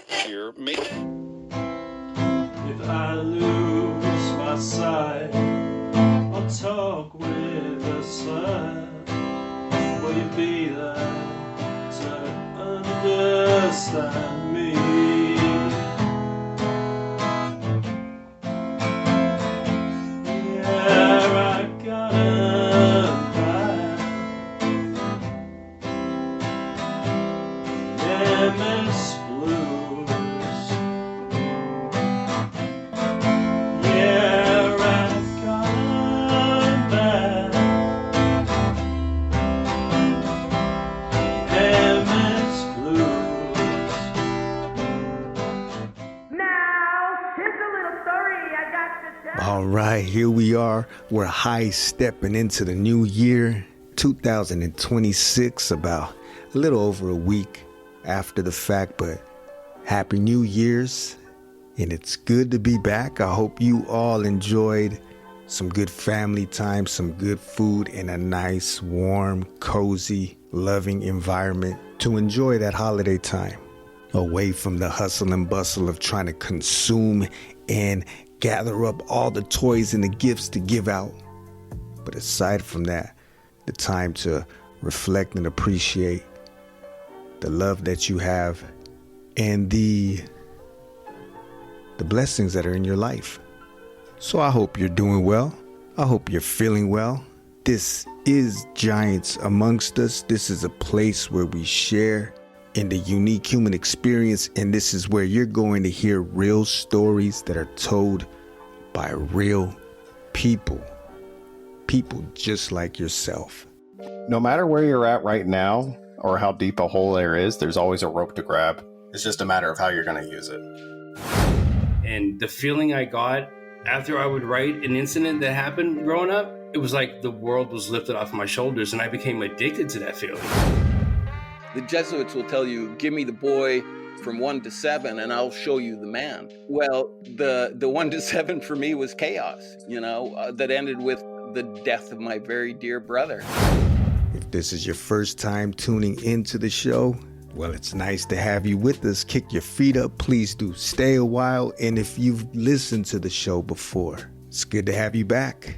Hear me. If I lose my sight, I'll talk with a sigh. Will you be there to understand me? Yeah, I gotta die. MS Blues. Yeah, I've gotta die. MS Blues. Now, here's a little story I got to tell. All right, here we are. We're high stepping into the new year, 2026, about a little over a week after the fact, but Happy New Year's, and it's good to be back. I hope you all enjoyed some good family time, some good food, and a nice, warm, cozy, loving environment to enjoy that holiday time, away from the hustle and bustle of trying to consume and gather up all the toys and the gifts to give out. But aside from that, the time to reflect and appreciate the love that you have and the blessings that are in your life. So I hope you're doing well. I hope you're feeling well. This is Giants Amongst Us. This is a place where we share in the unique human experience, and this is where you're going to hear real stories that are told by real people. People just like yourself. No matter where you're at right now or how deep a hole there is, there's always a rope to grab. It's just a matter of how you're going to use it. And the feeling I got after I would write an incident that happened growing up, it was like the world was lifted off my shoulders, and I became addicted to that feeling. The Jesuits will tell you, give me the boy from 1 to 7 and I'll show you the man. Well, the 1 to 7 for me was chaos, that ended with the death of my very dear brother. If this is your first time tuning into the show, well, it's nice to have you with us. Kick your feet up. Please do stay a while. And if you've listened to the show before, it's good to have you back.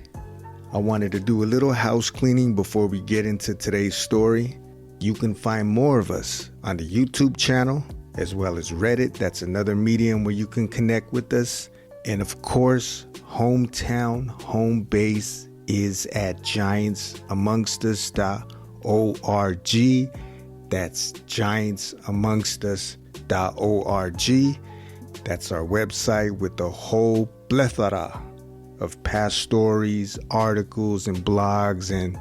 I wanted to do a little house cleaning before we get into today's story. You can find more of us on the YouTube channel, as well as Reddit. That's another medium where you can connect with us. And of course, hometown, home base is at giantsamongustus.org. That's giantsamongustus.org. That's our website with the whole plethora of past stories, articles, and blogs, and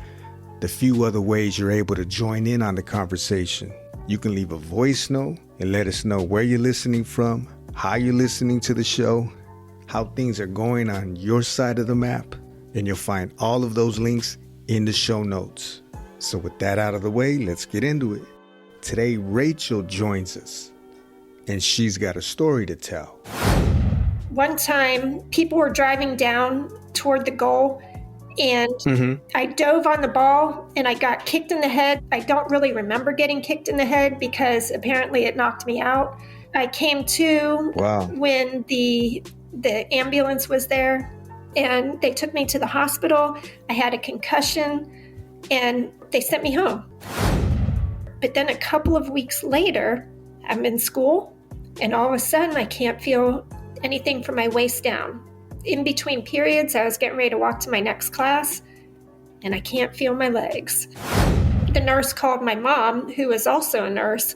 the few other ways you're able to join in on the conversation. You can leave a voice note and let us know where you're listening from, how you're listening to the show, how things are going on your side of the map, and you'll find all of those links in the show notes. So with that out of the way, let's get into it. Today, Rachel joins us, and she's got a story to tell. One time, people were driving down toward the goal, and I dove on the ball, and I got kicked in the head. I don't really remember getting kicked in the head because apparently it knocked me out. I came to when the ambulance was there, and they took me to the hospital. I had a concussion, and they sent me home. But then a couple of weeks later, I'm in school, and all of a sudden I can't feel anything from my waist down. In between periods, I was getting ready to walk to my next class, and I can't feel my legs. The nurse called my mom, who is also a nurse,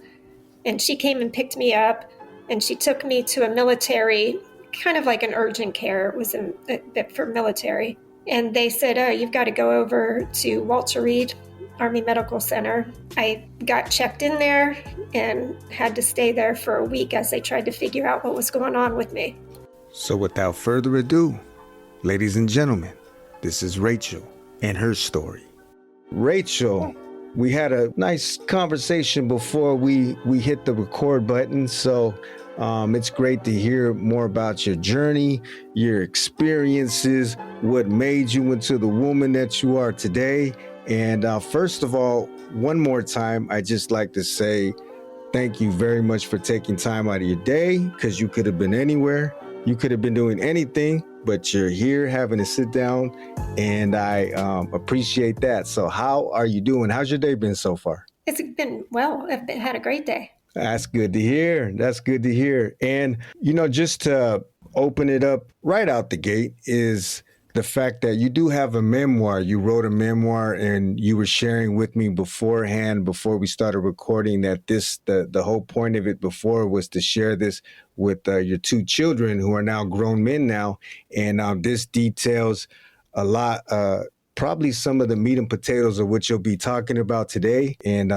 and she came and picked me up, and she took me to a military, kind of like an urgent care. It was a bit for military. And they said, oh, you've got to go over to Walter Reed Army Medical Center. I got checked in there and had to stay there for a week as they tried to figure out what was going on with me. So without further ado, ladies and gentlemen, this is Rachel and her story. Rachel, we had a nice conversation before we hit the record button, so it's great to hear more about your journey, your experiences, what made you into the woman that you are today. And first of all, one more time, I just like to say thank you very much for taking time out of your day, because you could have been anywhere. You could have been doing anything, but you're here having to sit down, and I appreciate that. So how are you doing? How's your day been so far? It's been well. Had a great day. That's good to hear. That's good to hear. And, just to open it up right out the gate is the fact that you do have a memoir. You wrote a memoir, and you were sharing with me beforehand, before we started recording, that the whole point of it before was to share this with your two children, who are now grown men now. And this details a lot, probably some of the meat and potatoes of what you'll be talking about today. And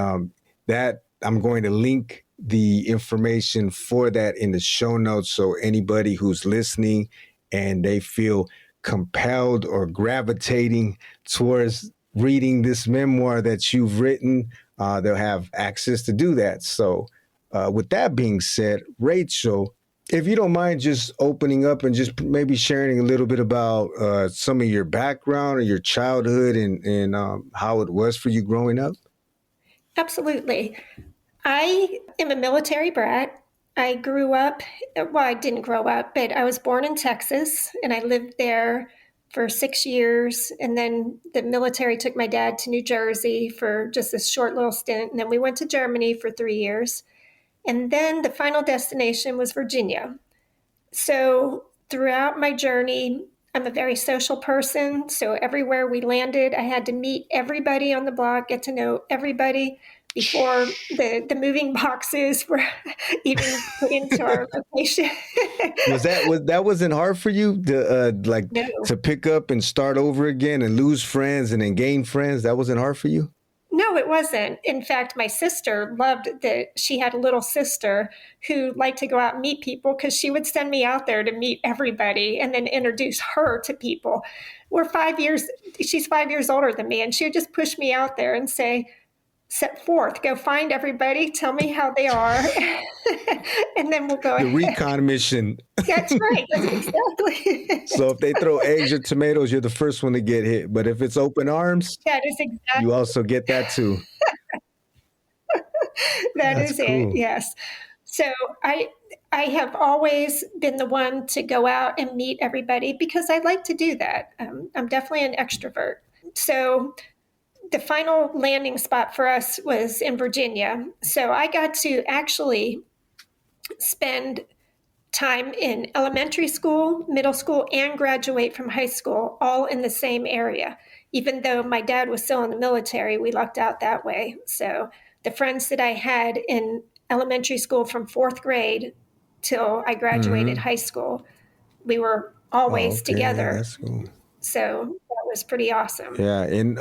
that I'm going to link the information for that in the show notes. So anybody who's listening and they feel compelled or gravitating towards reading this memoir that you've written, they'll have access to do that. So with that being said, Rachel, if you don't mind just opening up and just maybe sharing a little bit about some of your background or your childhood and how it was for you growing up. Absolutely. I am a military brat. I grew up, well, I didn't grow up, but I was born in Texas, and I lived there for 6 years. And then the military took my dad to New Jersey for just a short little stint. And then we went to Germany for 3 years. And then the final destination was Virginia. So throughout my journey, I'm a very social person. So everywhere we landed, I had to meet everybody on the block, get to know everybody before the moving boxes were even put into our location. That wasn't hard for you to No. to pick up and start over again and lose friends and then gain friends? That wasn't hard for you? No, it wasn't. In fact, my sister loved that. She had a little sister who liked to go out and meet people, because she would send me out there to meet everybody and then introduce her to people. She's 5 years older than me, and she would just push me out there and say, set forth, go find everybody, tell me how they are, and then we'll go The ahead. recon mission. That's right. That's exactly. So if they throw eggs or tomatoes, you're the first one to get hit. But if it's open arms, That is exactly. you also get that too. That's is cool. it. Yes. So I have always been the one to go out and meet everybody, because I like to do that. I'm definitely an extrovert. So the final landing spot for us was in Virginia. So I got to actually spend time in elementary school, middle school, and graduate from high school all in the same area. Even though my dad was still in the military, we lucked out that way. So the friends that I had in elementary school from 4th grade till I graduated high school, we were always together. That's cool. So that was pretty awesome. Yeah, and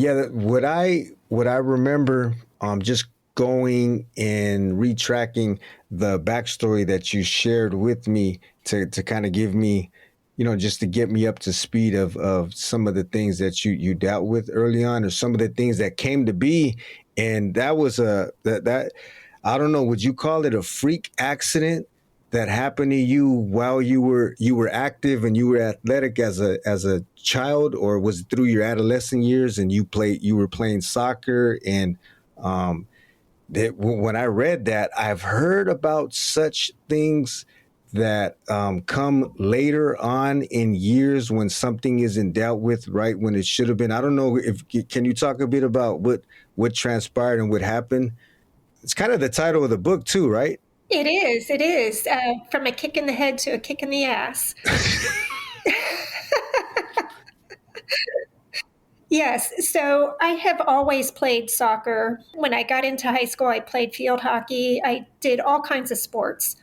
what I remember, just going and retracking the backstory that you shared with me to kind of give me, just to get me up to speed of some of the things that you dealt with early on, or some of the things that came to be, and that was that I don't know, would you call it a freak accident that happened to you while you were active and you were athletic as a child, or was it through your adolescent years and you were playing soccer? And when I read that, I've heard about such things that come later on in years when something isn't dealt with right when it should have been. I don't know can you talk a bit about what transpired and what happened? It's kind of the title of the book too, right? It is. From a kick in the head to a kick in the ass. Yes. So I have always played soccer. When I got into high school, I played field hockey. I did all kinds of sports.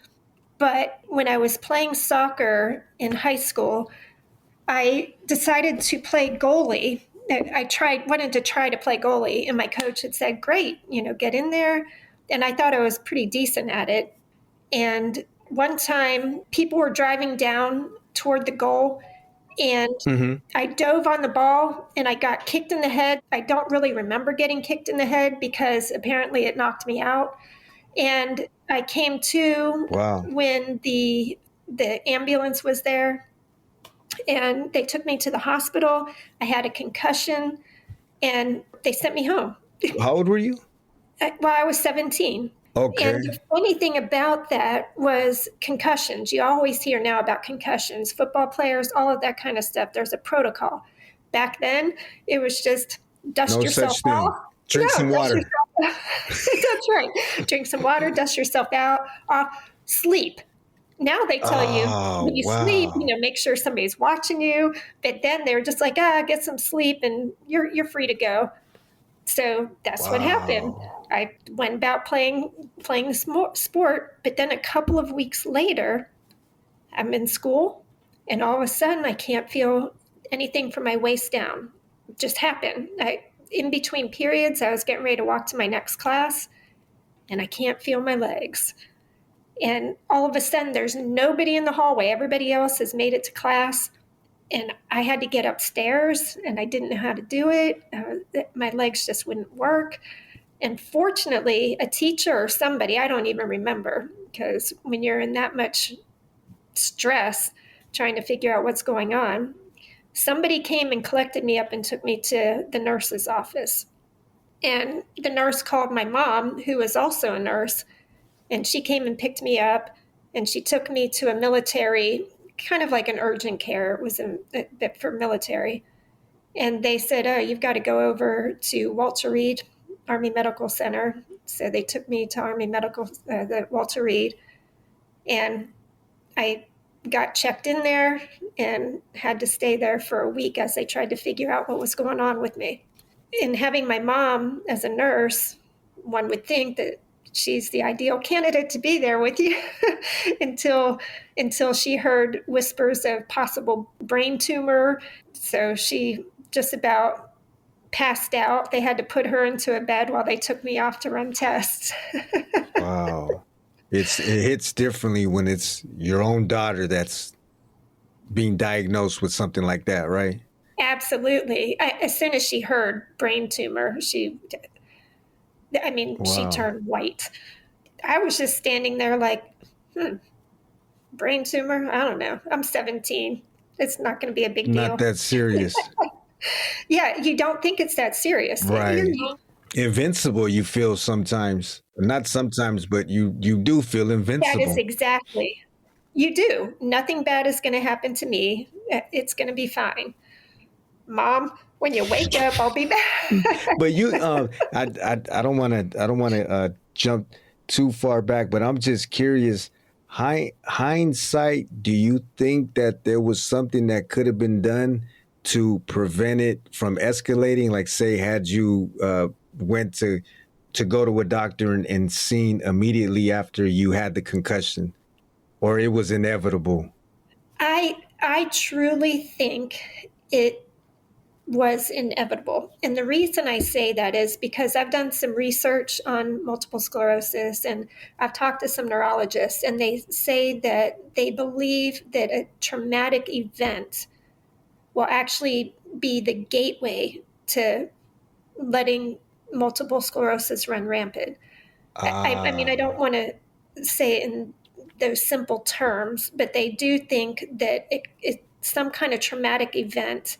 But when I was playing soccer in high school, I decided to play goalie. Wanted to try to play goalie, and my coach had said, great, get in there. And I thought I was pretty decent at it. And one time, people were driving down toward the goal, and I dove on the ball, and I got kicked in the head. I don't really remember getting kicked in the head, because apparently it knocked me out. And I came to when the ambulance was there, and they took me to the hospital. I had a concussion, and they sent me home. How old were you? Well, I was 17. Okay. And the funny thing about that was concussions. You always hear now about concussions, football players, all of that kind of stuff. There's a protocol. Back then, it was just dust No yourself such thing. off. Drink No, some dust water. yourself. That's right. Drink some water, dust yourself out, sleep. Now they tell you Oh, when you sleep, wow. make sure somebody's watching you. But then they're just like, get some sleep and you're free to go. So that's what happened. Wow. I went about playing the sport, but then a couple of weeks later, I'm in school, and all of a sudden, I can't feel anything from my waist down. It just happened. In between periods, I was getting ready to walk to my next class, and I can't feel my legs. And all of a sudden, there's nobody in the hallway. Everybody else has made it to class. And I had to get upstairs, and I didn't know how to do it. My legs just wouldn't work. And fortunately, a teacher or somebody, I don't even remember, because when you're in that much stress trying to figure out what's going on, somebody came and collected me up and took me to the nurse's office. And the nurse called my mom, who was also a nurse, and she came and picked me up, and she took me to a military, kind of like an urgent care. It was a bit for military. And they said, you've got to go over to Walter Reed Army Medical Center. So they took me to the Walter Reed. And I got checked in there and had to stay there for a week as they tried to figure out what was going on with me. And having my mom as a nurse, one would think that she's the ideal candidate to be there with you until she heard whispers of possible brain tumor. So she just about passed out. They had to put her into a bed while they took me off to run tests. Wow. It hits differently when it's your own daughter that's being diagnosed with something like that, right? Absolutely. As soon as she heard brain tumor, she Wow. turned white. I was just standing there like, brain tumor? I don't know. I'm 17. It's not going to be a big deal. Not that serious. Yeah, you don't think it's that serious. Right. Invincible, you feel sometimes. Not sometimes, but you do feel invincible. That is exactly. You do. Nothing bad is going to happen to me. It's going to be fine. Mom, when you wake up, I'll be back. But you, I don't want to jump too far back, but I'm just curious. Hindsight, do you think that there was something that could have been done to prevent it from escalating? Like, say, had you went to go to a doctor and seen immediately after you had the concussion, or it was inevitable? I truly think it was inevitable. And the reason I say that is because I've done some research on multiple sclerosis, and I've talked to some neurologists, and they say that they believe that a traumatic event will actually be the gateway to letting multiple sclerosis run rampant. I don't want to say it in those simple terms, but they do think that it's some kind of traumatic event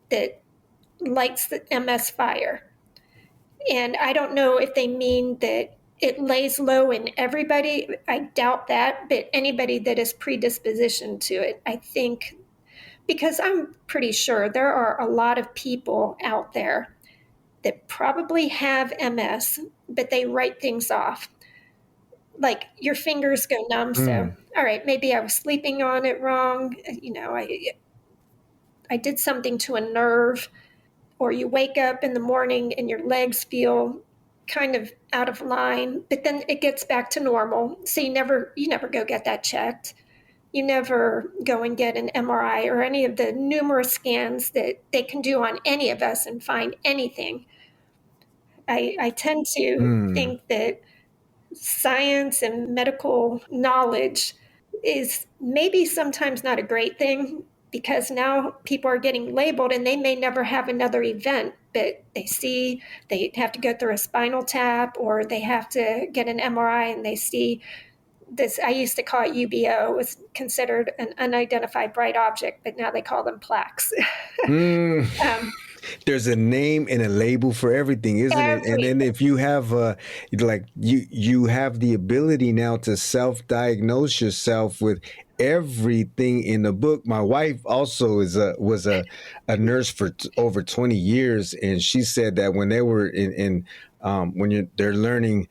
that lights the MS fire. And I don't know if they mean that it lays low in everybody. I doubt that, but anybody that is predispositioned to it, I think, because I'm pretty sure there are a lot of people out there that probably have MS, but they write things off. Like your fingers go numb. So, all right, maybe I was sleeping on it wrong. I did something to a nerve. Or you wake up in the morning and your legs feel kind of out of line, but then it gets back to normal. So you never go get that checked. You never go and get an MRI or any of the numerous scans that they can do on any of us and find anything. I tend to think that science and medical knowledge is maybe sometimes not a great thing, because now people are getting labeled and they may never have another event, but they have to go through a spinal tap or they have to get an MRI and they see this. I used to call it UBO. It was considered an unidentified bright object, but now they call them plaques. There's a name and a label for everything, isn't it? And then if you have like you have the ability now to self-diagnose yourself with everything in the book. My wife also was a nurse for over 20 years, and she said that when they were in when they're learning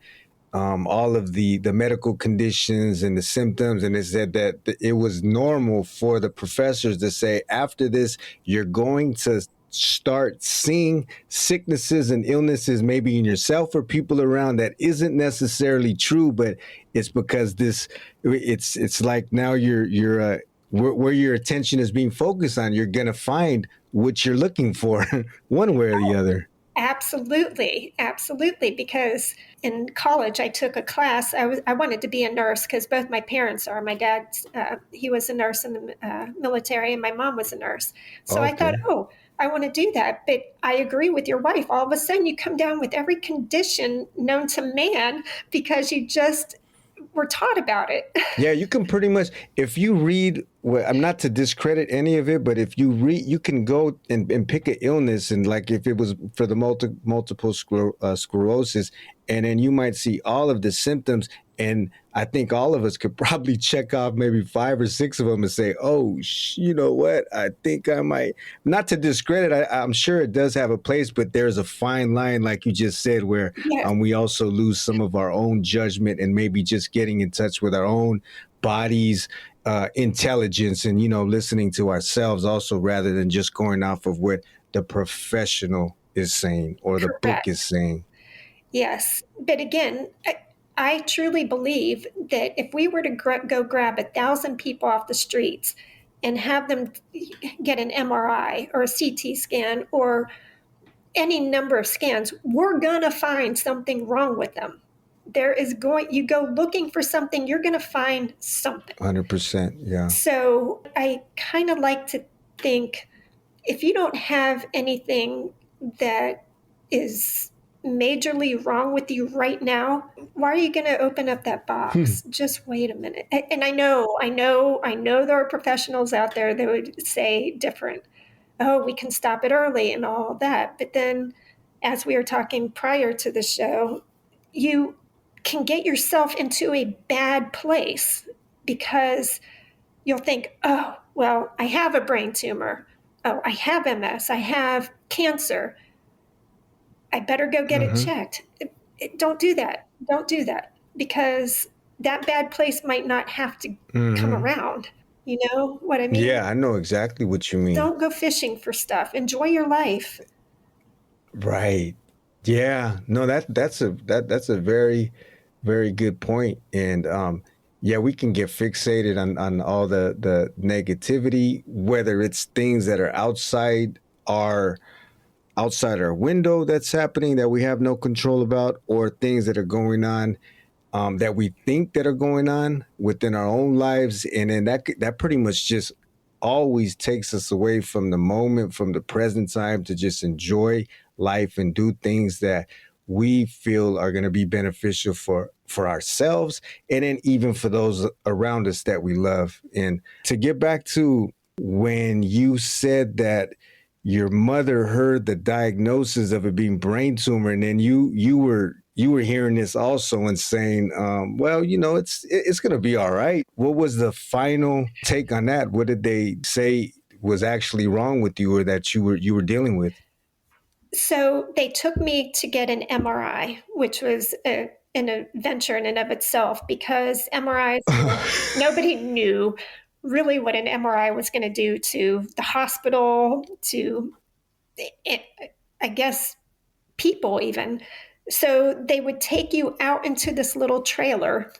all of the medical conditions and the symptoms, and it said that it was normal for the professors to say, after this, you're going to start seeing sicknesses and illnesses maybe in yourself or people around that isn't necessarily true, but it's because it's like now you're where your attention is being focused on, you're going to find what you're looking for one way or the other. Absolutely. Because in college, I took a class. I wanted to be a nurse because both my parents are. My dad, he was a nurse in the military, and my mom was a nurse. So I thought, I want to do that. But I agree with your wife. All of a sudden, you come down with every condition known to man because you just were taught about it. Yeah, you can pretty much, if you read, well, I'm not to discredit any of it, but if you read, you can go and pick an illness, and like if it was for the multiple sclerosis, and then you might see all of the symptoms, and I think all of us could probably check off maybe 5 or 6 of them and say, oh, you know what? I think I might, not to discredit, I'm sure it does have a place, but there's a fine line, like you just said, where we also lose some of our own judgment and maybe just getting in touch with our own body's intelligence and, listening to ourselves also, rather than just going off of what the professional is saying or the book is saying. Yes. But again, I truly believe that if we were to go grab 1,000 people off the streets and have them get an MRI or a CT scan or any number of scans, we're going to find something wrong with them. You go looking for something, you're going to find something. 100%. Yeah. So I kind of like to think, if you don't have anything that is majorly wrong with you right now, why are you going to open up that box? Just wait a minute. And I know there are professionals out there that would say different. Oh, we can stop it early and all that. But then, as we were talking prior to the show, you can get yourself into a bad place because you'll think, oh, well, I have a brain tumor. Oh, I have MS. I have cancer. I better go get it checked. Don't do that. Don't do that, because that bad place might not have to come around. You know what I mean? Yeah, I know exactly what you mean. Don't go fishing for stuff. Enjoy your life. Right. Yeah. No, that's a very, very good point. And we can get fixated on all the negativity, whether it's things that are outside our window that's happening that we have no control about, or things that are going on that we think that are going on within our own lives. And then that pretty much just always takes us away from the moment, from the present time, to just enjoy life and do things that we feel are going to be beneficial for ourselves, and then even for those around us that we love. And to get back to when you said that your mother heard the diagnosis of it being brain tumor, and then you were hearing this also and saying, it's going to be all right. What was the final take on that? What did they say was actually wrong with you, or that you were dealing with? So they took me to get an MRI, which was an adventure in and of itself, because MRIs, nobody knew really what an MRI was going to do to the hospital, to, I guess, people even. So they would take you out into this little trailer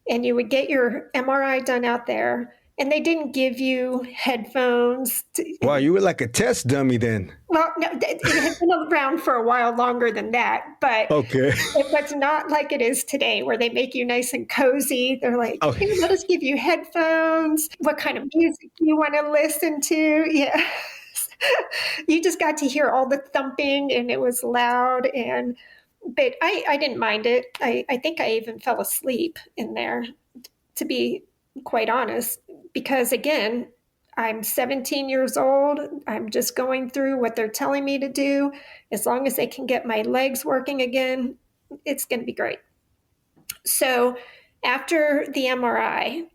and you would get your MRI done out there. And they didn't give you headphones. Wow, you were like a test dummy then. Well, no, it had been around for a while longer than that. But okay, it was not like it is today, where they make you nice and cozy. They're like, Here, let us give you headphones. What kind of music do you want to listen to? Yeah. You just got to hear all the thumping, and it was loud. But I didn't mind it. I think I even fell asleep in there, to be quite honest, because again, I'm 17 years old. I'm just going through what they're telling me to do. As long as they can get my legs working again, it's going to be great. So after the MRI,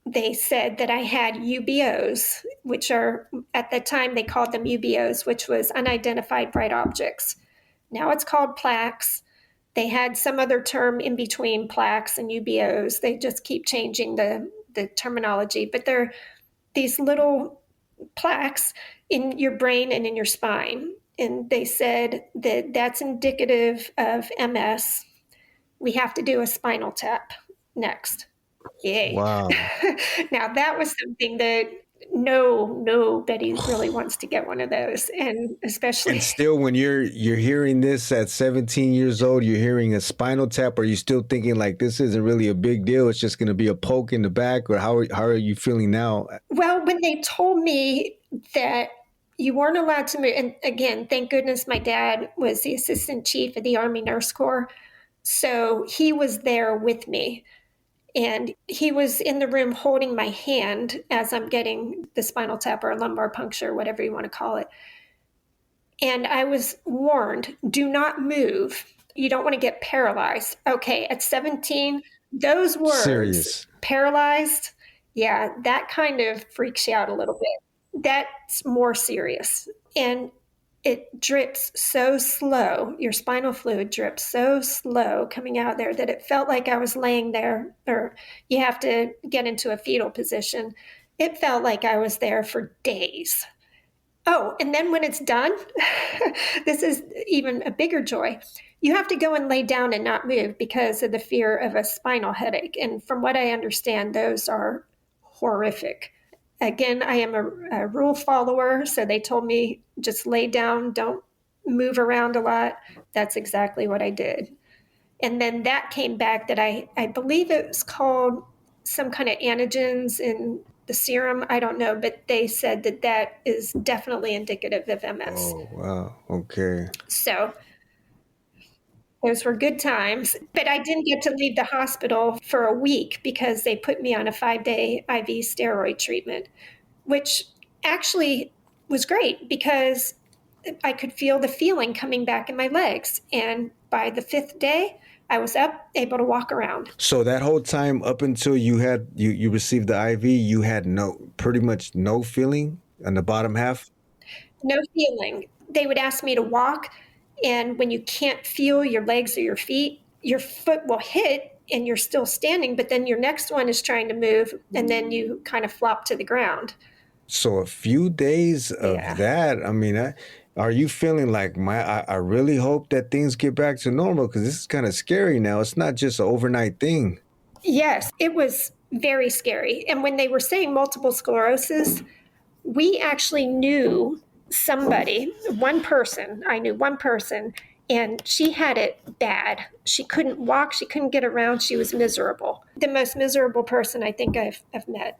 they said that I had UBOs, which are, at the time they called them UBOs, which was unidentified bright objects. Now it's called plaques. They had some other term in between plaques and UBOs. They just keep changing the terminology, but they're these little plaques in your brain and in your spine. And they said that that's indicative of MS. We have to do a spinal tap next. Yay. Wow. Now that was something that nobody really wants to get one of those. And especially, And still, when you're hearing this at 17 years old, you're hearing a spinal tap, are you still thinking like this isn't really a big deal? It's just going to be a poke in the back, or how are you feeling now? well, when they told me that you weren't allowed to move, and again, thank goodness my dad was the assistant chief of the Army Nurse Corps. So he was there with me. And he was in the room holding my hand as I'm getting the spinal tap or lumbar puncture, whatever you want to call it. And I was warned, do not move. You don't want to get paralyzed. Okay, at 17, those words, Serious. Paralyzed, yeah, that kind of freaks you out a little bit. That's more serious. And it drips so slow. Your spinal fluid drips so slow coming out there that it felt like I was laying there, or you have to get into a fetal position. It felt like I was there for days. Oh, and then when it's done, this is even a bigger joy. You have to go and lay down and not move because of the fear of a spinal headache. And from what I understand, those are horrific. Again, I am a rule follower, so they told me just lay down, don't move around a lot. That's exactly what I did. And then that came back that I believe it was called some kind of antigens in the serum. I don't know, but they said that that is definitely indicative of MS. Oh, wow. Okay. So those were good times. But I didn't get to leave the hospital for a week because they put me on a 5-day IV steroid treatment, which actually was great because I could feel the feeling coming back in my legs. And by the 5th day, I was up, able to walk around. So that whole time up until you received the IV, you had pretty much no feeling on the bottom half? No feeling. They would ask me to walk, and when you can't feel your legs or your feet, your foot will hit and you're still standing, but then your next one is trying to move, and then you kind of flop to the ground. So a few days of that, I mean, are you feeling like, I really hope that things get back to normal, because this is kind of scary now. It's not just an overnight thing. Yes, it was very scary. And when they were saying multiple sclerosis, we actually knew somebody, I knew one person, and she had it bad. She couldn't walk, she couldn't get around, she was miserable. The most miserable person I think I've met.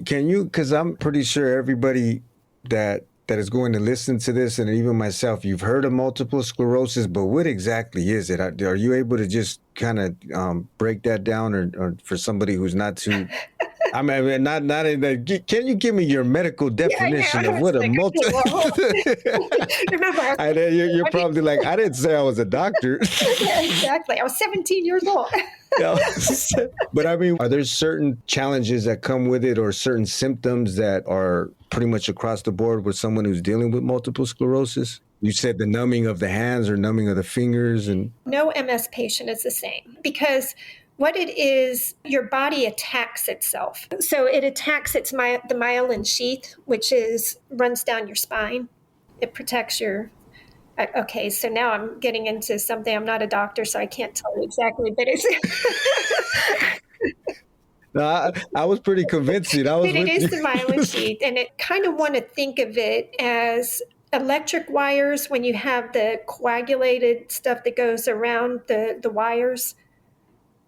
Can you, because I'm pretty sure everybody that is going to listen to this, and even myself, you've heard of multiple sclerosis, but what exactly is it? Are you able to just kind of break that down, or for somebody who's not too... I mean, not in the, can you give me your medical definition of what a multiple... Remember, you're probably like, I didn't say I was a doctor. Yeah, exactly. I was 17 years old. But I mean, are there certain challenges that come with it, or certain symptoms that are pretty much across the board with someone who's dealing with multiple sclerosis? You said the numbing of the hands or numbing of the fingers. And no MS patient is the same, because what it is, your body attacks itself. So it attacks the myelin sheath, which runs down your spine. It protects your... Okay, so now I'm getting into something. I'm not a doctor, so I can't tell you exactly, but it's... No, I was pretty convincing. But it is the myelin sheath, and it kind of want to think of it as electric wires when you have the coagulated stuff that goes around the wires.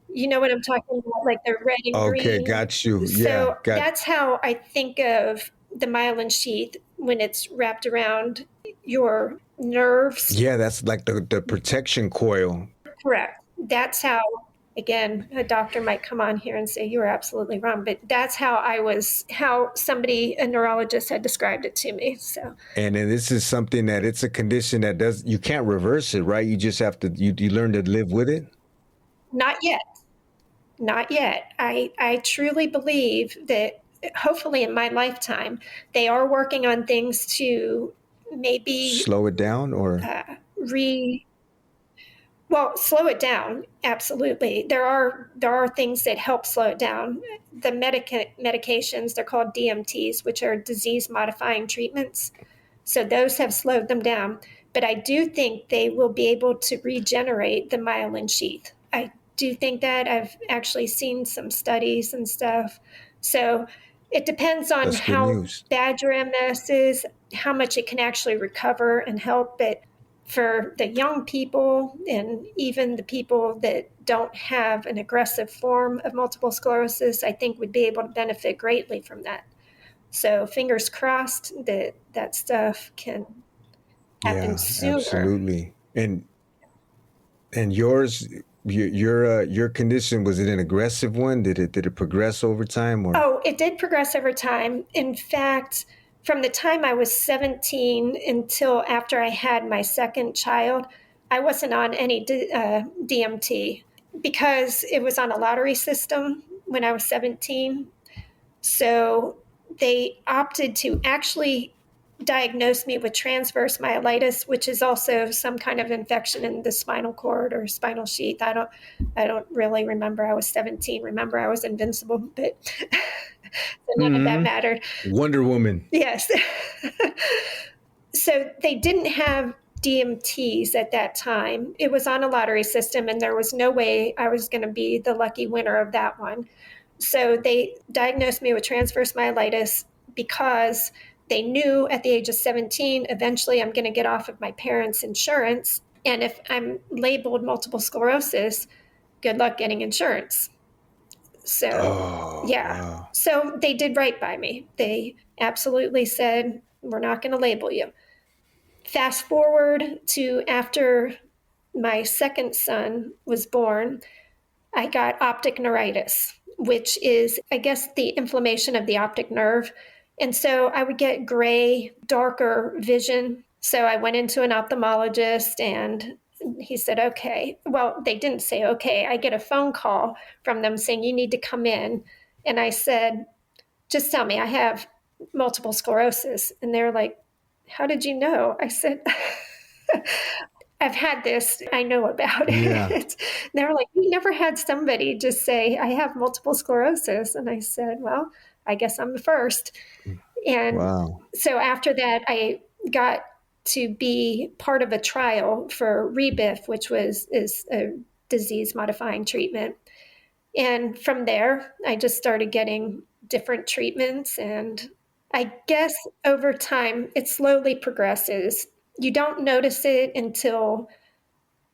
You know what I'm talking about? Like they're red and green. Okay, got you. So that's how I think of the myelin sheath when it's wrapped around your nerves. Yeah, that's like the protection coil. Correct. That's how again, a doctor might come on here and say, you were absolutely wrong. But that's how somebody, a neurologist, had described it to me. So, And then this is something that it's a condition that you can't reverse it, right? You just have to, you learn to live with it. not yet. Not yet. I truly believe that hopefully in my lifetime, they are working on things to maybe Slow it down or? Slow it down. Absolutely. There are things that help slow it down. The medications, they're called DMTs, which are disease modifying treatments. So those have slowed them down. But I do think they will be able to regenerate the myelin sheath. I do think that. I've actually seen some studies and stuff. So it depends on That's good how news. bad your MS is, how much it can actually recover and help. But for the young people and even the people that don't have an aggressive form of multiple sclerosis, I think would be able to benefit greatly from that. So fingers crossed that that stuff can happen sooner. Absolutely. And yours, your condition, was it an aggressive one? Did it progress over time or? Oh, it did progress over time. In fact, from the time I was 17 until after I had my second child, I wasn't on any DMT because it was on a lottery system when I was 17. So they opted to actually diagnose me with transverse myelitis, which is also some kind of infection in the spinal cord or spinal sheath. I don't really remember. I was 17. Remember, I was invincible, but so none of that mattered. Wonder Woman. Yes. So they didn't have DMTs at that time. It was on a lottery system, and there was no way I was going to be the lucky winner of that one. So they diagnosed me with transverse myelitis because they knew at the age of 17, eventually I'm going to get off of my parents' insurance. And if I'm labeled multiple sclerosis, good luck getting insurance. So, Wow. So they did right by me. They absolutely said, we're not going to label you. Fast forward to after my second son was born, I got optic neuritis, which is, I guess, the inflammation of the optic nerve. And so I would get gray, darker vision. So I went into an ophthalmologist and he said, okay. Well, they didn't say, okay. I get a phone call from them saying, you need to come in. And I said, just tell me, I have multiple sclerosis. And they're like, how did you know? I said, I've had this. I know about Yeah. it. They were like, we never had somebody just say, I have multiple sclerosis. And I said, well, I guess I'm the first. And Wow. so after that, I got to be part of a trial for Rebif, which is a disease modifying treatment. And from there, I just started getting different treatments. And I guess over time, it slowly progresses. You don't notice it until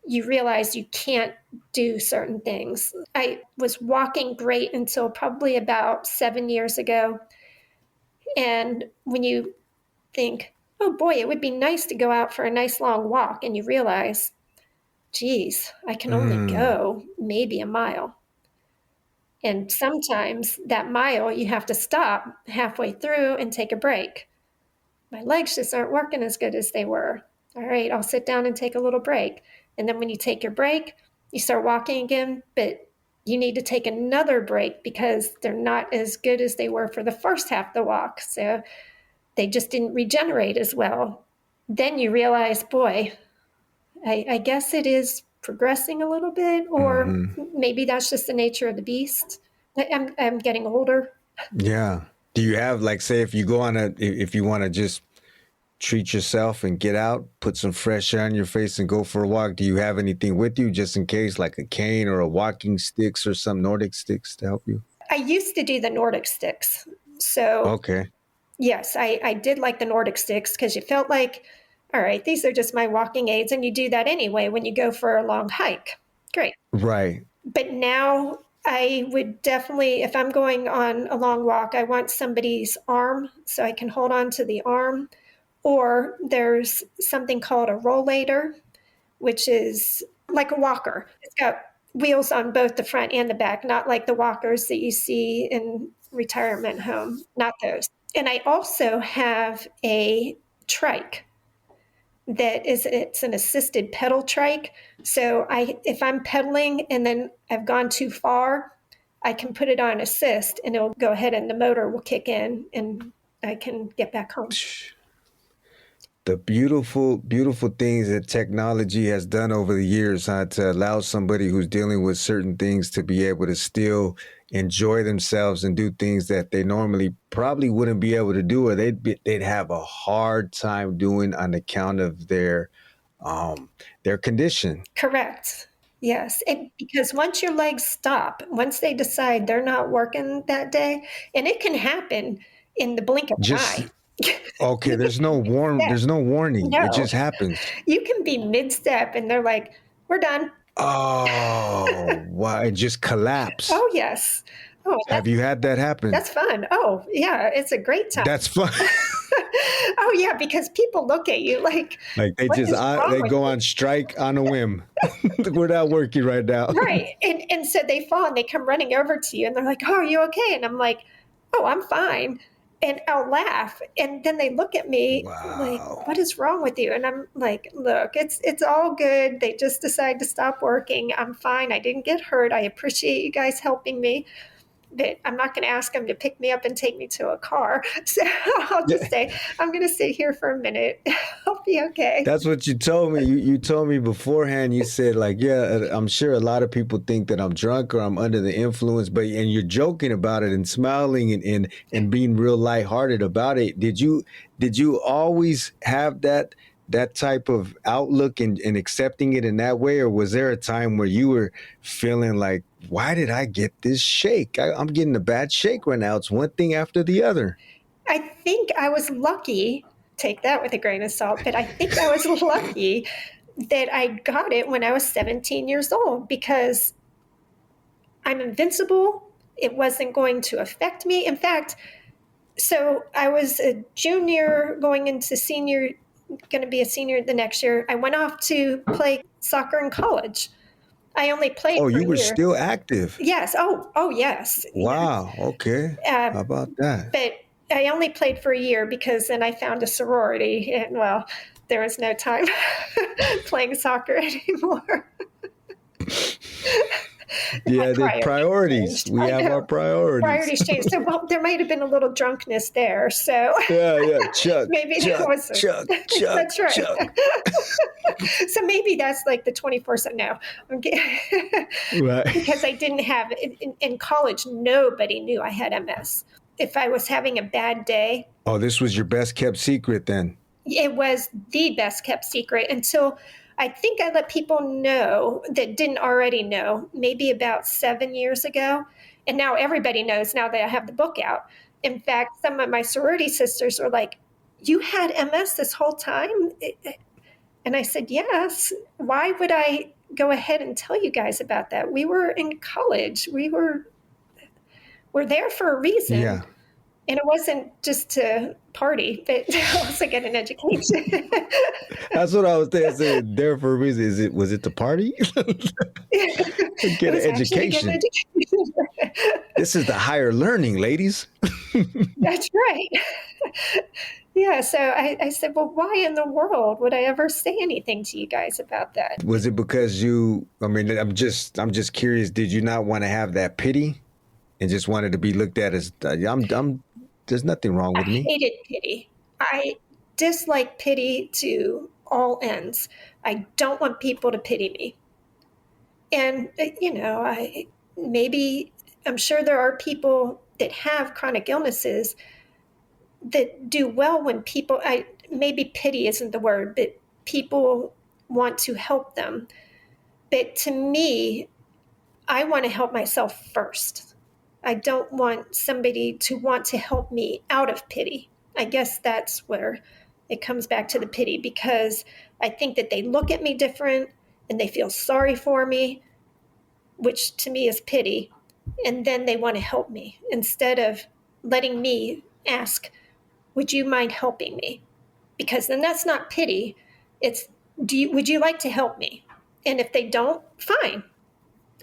you realize you can't do certain things. I was walking great until probably about 7 years ago. And when you think, oh boy, it would be nice to go out for a nice long walk, and you realize, geez, I can only go maybe a mile. And sometimes that mile, you have to stop halfway through and take a break. My legs just aren't working as good as they were. All right, I'll sit down and take a little break. And then when you take your break, you start walking again, but you need to take another break because they're not as good as they were for the first half of the walk. So they just didn't regenerate as well. Then you realize, boy, I guess it is progressing a little bit, or maybe that's just the nature of the beast. I'm getting older. Yeah. Do you have, like, say, if you go on if you want to just treat yourself and get out, put some fresh air on your face and go for a walk, do you have anything with you just in case, like a cane or a walking sticks or some Nordic sticks to help you? I used to do the Nordic sticks. So, Okay. yes, I did like the Nordic sticks because you felt like, all right, these are just my walking aids. And you do that anyway when you go for a long hike. Great. Right. But now I would definitely, if I'm going on a long walk, I want somebody's arm so I can hold on to the arm. Or there's something called a rollator, which is like a walker. wheels on both the front and the back, not like the walkers that you see in retirement home, not those. And I also have a trike it's an assisted pedal trike. So if I'm pedaling and then I've gone too far, I can put it on assist and it'll go ahead and the motor will kick in and I can get back home. The beautiful, beautiful things that technology has done over the years, to allow somebody who's dealing with certain things to be able to still enjoy themselves and do things that they normally probably wouldn't be able to do, or they'd have a hard time doing on account of their condition. Correct. Yes. Because once your legs stop, once they decide they're not working that day, and it can happen in the blink of an eye. Okay, there's no warning. No. It just happens. You can be mid-step and they're like, we're done. Oh, wow. It just collapse. Oh, yes. Oh, have you had that happen? That's fun. Oh, yeah. It's a great time. That's fun. Oh, yeah. Because people look at you like they go on strike on a whim. We're not working right now. Right. And so they fall and they come running over to you and they're like, oh, are you okay? And I'm like, oh, I'm fine. And I'll laugh. And then they look at me like, what is wrong with you? And I'm like, look, it's all good. They just decide to stop working. I'm fine. I didn't get hurt. I appreciate you guys helping me. But I'm not going to ask them to pick me up and take me to a car. So I'll just say, I'm going to sit here for a minute. I'll be okay. That's what you told me. You told me beforehand, you said like, yeah, I'm sure a lot of people think that I'm drunk or I'm under the influence, and you're joking about it and smiling and being real lighthearted about it. Did you always have that type of outlook and accepting it in that way? Or was there a time where you were feeling like, why did I get this shake? I'm getting a bad shake right now. It's one thing after the other. I think I was lucky, take that with a grain of salt, but I think I was lucky that I got it when I was 17 years old because I'm invincible. It wasn't going to affect me. In fact, so I was a junior going into senior, going to be a senior the next year. I went off to play soccer in college. I only played for a year. You were still active? Yes. Oh, yes. Wow. Yes. Okay. How about that? But I only played for a year because then I found a sorority and, well, there was no time playing soccer anymore. Yeah, the priorities. We have our priorities. Priorities changed. So, well, there might have been a little drunkenness there. So, yeah, Chuck. Maybe Chuck, that was Chuck. That's right. Chuck. So maybe that's like the 24/7. No, right. Because I didn't have in college. Nobody knew I had MS. If I was having a bad day. Oh, this was your best kept secret then. It was the best kept secret until. I think I let people know that didn't already know, maybe about 7 years ago. And now everybody knows now that I have the book out. In fact, some of my sorority sisters were like, you had MS this whole time? And I said, yes. Why would I go ahead and tell you guys about that? We were in college. We're there for a reason. Yeah. And it wasn't just to party, but also get an education. That's what I was saying. There for a reason. Was it to party? Get an education. This is the higher learning, ladies. That's right. Yeah. So I said, well, why in the world would I ever say anything to you guys about that? Was it because I'm just curious. Did you not want to have that pity and just wanted to be looked at as there's nothing wrong with me? I hated pity. I dislike pity to all ends. I don't want people to pity me. And, I'm sure there are people that have chronic illnesses that do well when maybe pity isn't the word, but people want to help them. But to me, I want to help myself first. I don't want somebody to want to help me out of pity. I guess that's where it comes back to the pity, because I think that they look at me different and they feel sorry for me, which to me is pity. And then they want to help me instead of letting me ask, would you mind helping me? Because then that's not pity. It's, would you like to help me? And if they don't, fine.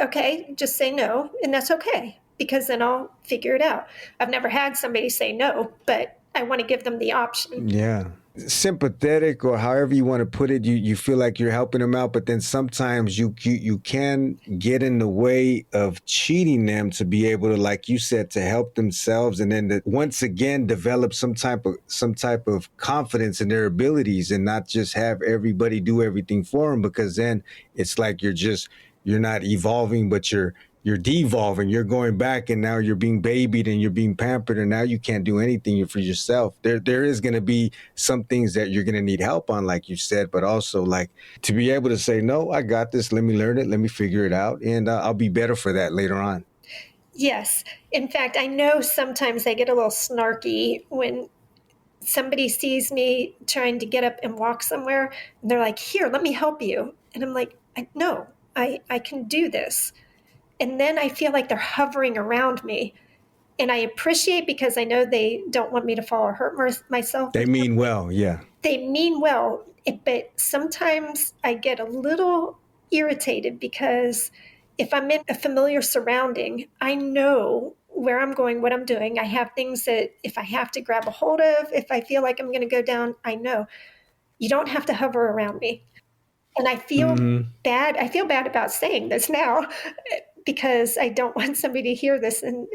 okay, just say no, and that's okay, because then I'll figure it out. I've never had somebody say no, but I want to give them the option. Yeah. Sympathetic, or however you want to put it, you feel like you're helping them out, but then sometimes you can get in the way of cheating them to be able to, like you said, to help themselves, and then to once again develop some type of confidence in their abilities, and not just have everybody do everything for them, because then it's like you're not evolving, but you're devolving. You're going back, and now you're being babied and you're being pampered, and now you can't do anything for yourself. There is going to be some things that you're going to need help on, like you said, but also like to be able to say, no, I got this. Let me learn it. Let me figure it out. And I'll be better for that later on. Yes. In fact, I know sometimes I get a little snarky when somebody sees me trying to get up and walk somewhere, and they're like, here, let me help you. And I'm like, no, I can do this. And then I feel like they're hovering around me. And I appreciate, because I know they don't want me to fall or hurt myself. They mean well, yeah. They mean well, but sometimes I get a little irritated, because if I'm in a familiar surrounding, I know where I'm going, what I'm doing. I have things that if I have to grab a hold of, if I feel like I'm going to go down, I know. You don't have to hover around me. And I feel bad. I feel bad about saying this now, because I don't want somebody to hear this and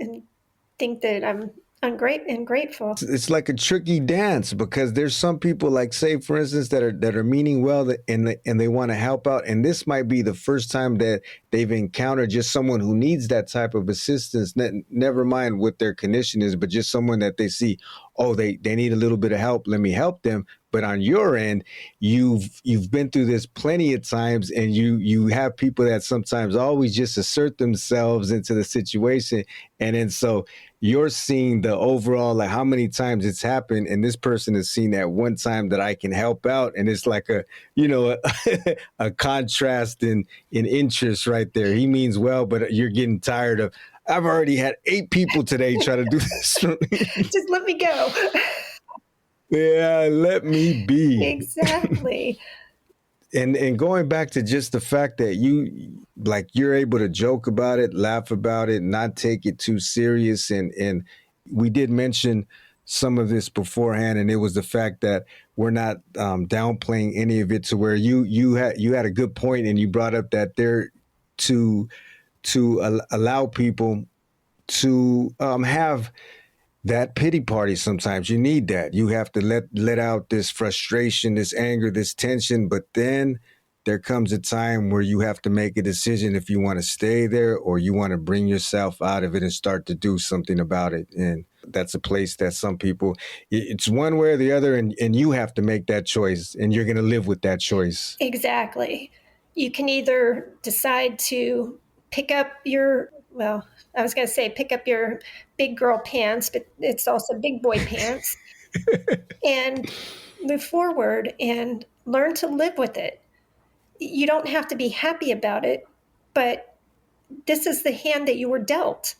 think that I'm ungrateful. It's like a tricky dance, because there's some people, like, say for instance, that are meaning well, and they want to help out, and this might be the first time that they've encountered just someone who needs that type of assistance. Never mind what their condition is, but just someone that they see, oh, they need a little bit of help. Let me help them. But on your end, you've been through this plenty of times, and you have people that sometimes always just assert themselves into the situation, and then so you're seeing the overall, like, how many times it's happened, and this person has seen that one time that I can help out, and it's like a contrast in interest right there. He means well, but you're getting tired of, I've already had 8 people today try to do this for me. Just let me go. Yeah, let me be. Exactly. And going back to just the fact that you're able to joke about it, laugh about it, not take it too serious. And we did mention some of this beforehand, and it was the fact that we're not downplaying any of it, to where you had a good point, and you brought up that they're to allow people to have that pity party. Sometimes you need that. You have to let out this frustration, this anger, this tension, but then there comes a time where you have to make a decision if you want to stay there or you want to bring yourself out of it and start to do something about it. And that's a place that some people, it's one way or the other, and you have to make that choice, and you're going to live with that choice. Exactly. You can either decide to pick up your, well, I was going to say pick up your big girl pants, but it's also big boy pants, and move forward and learn to live with it. You don't have to be happy about it, but this is the hand that you were dealt.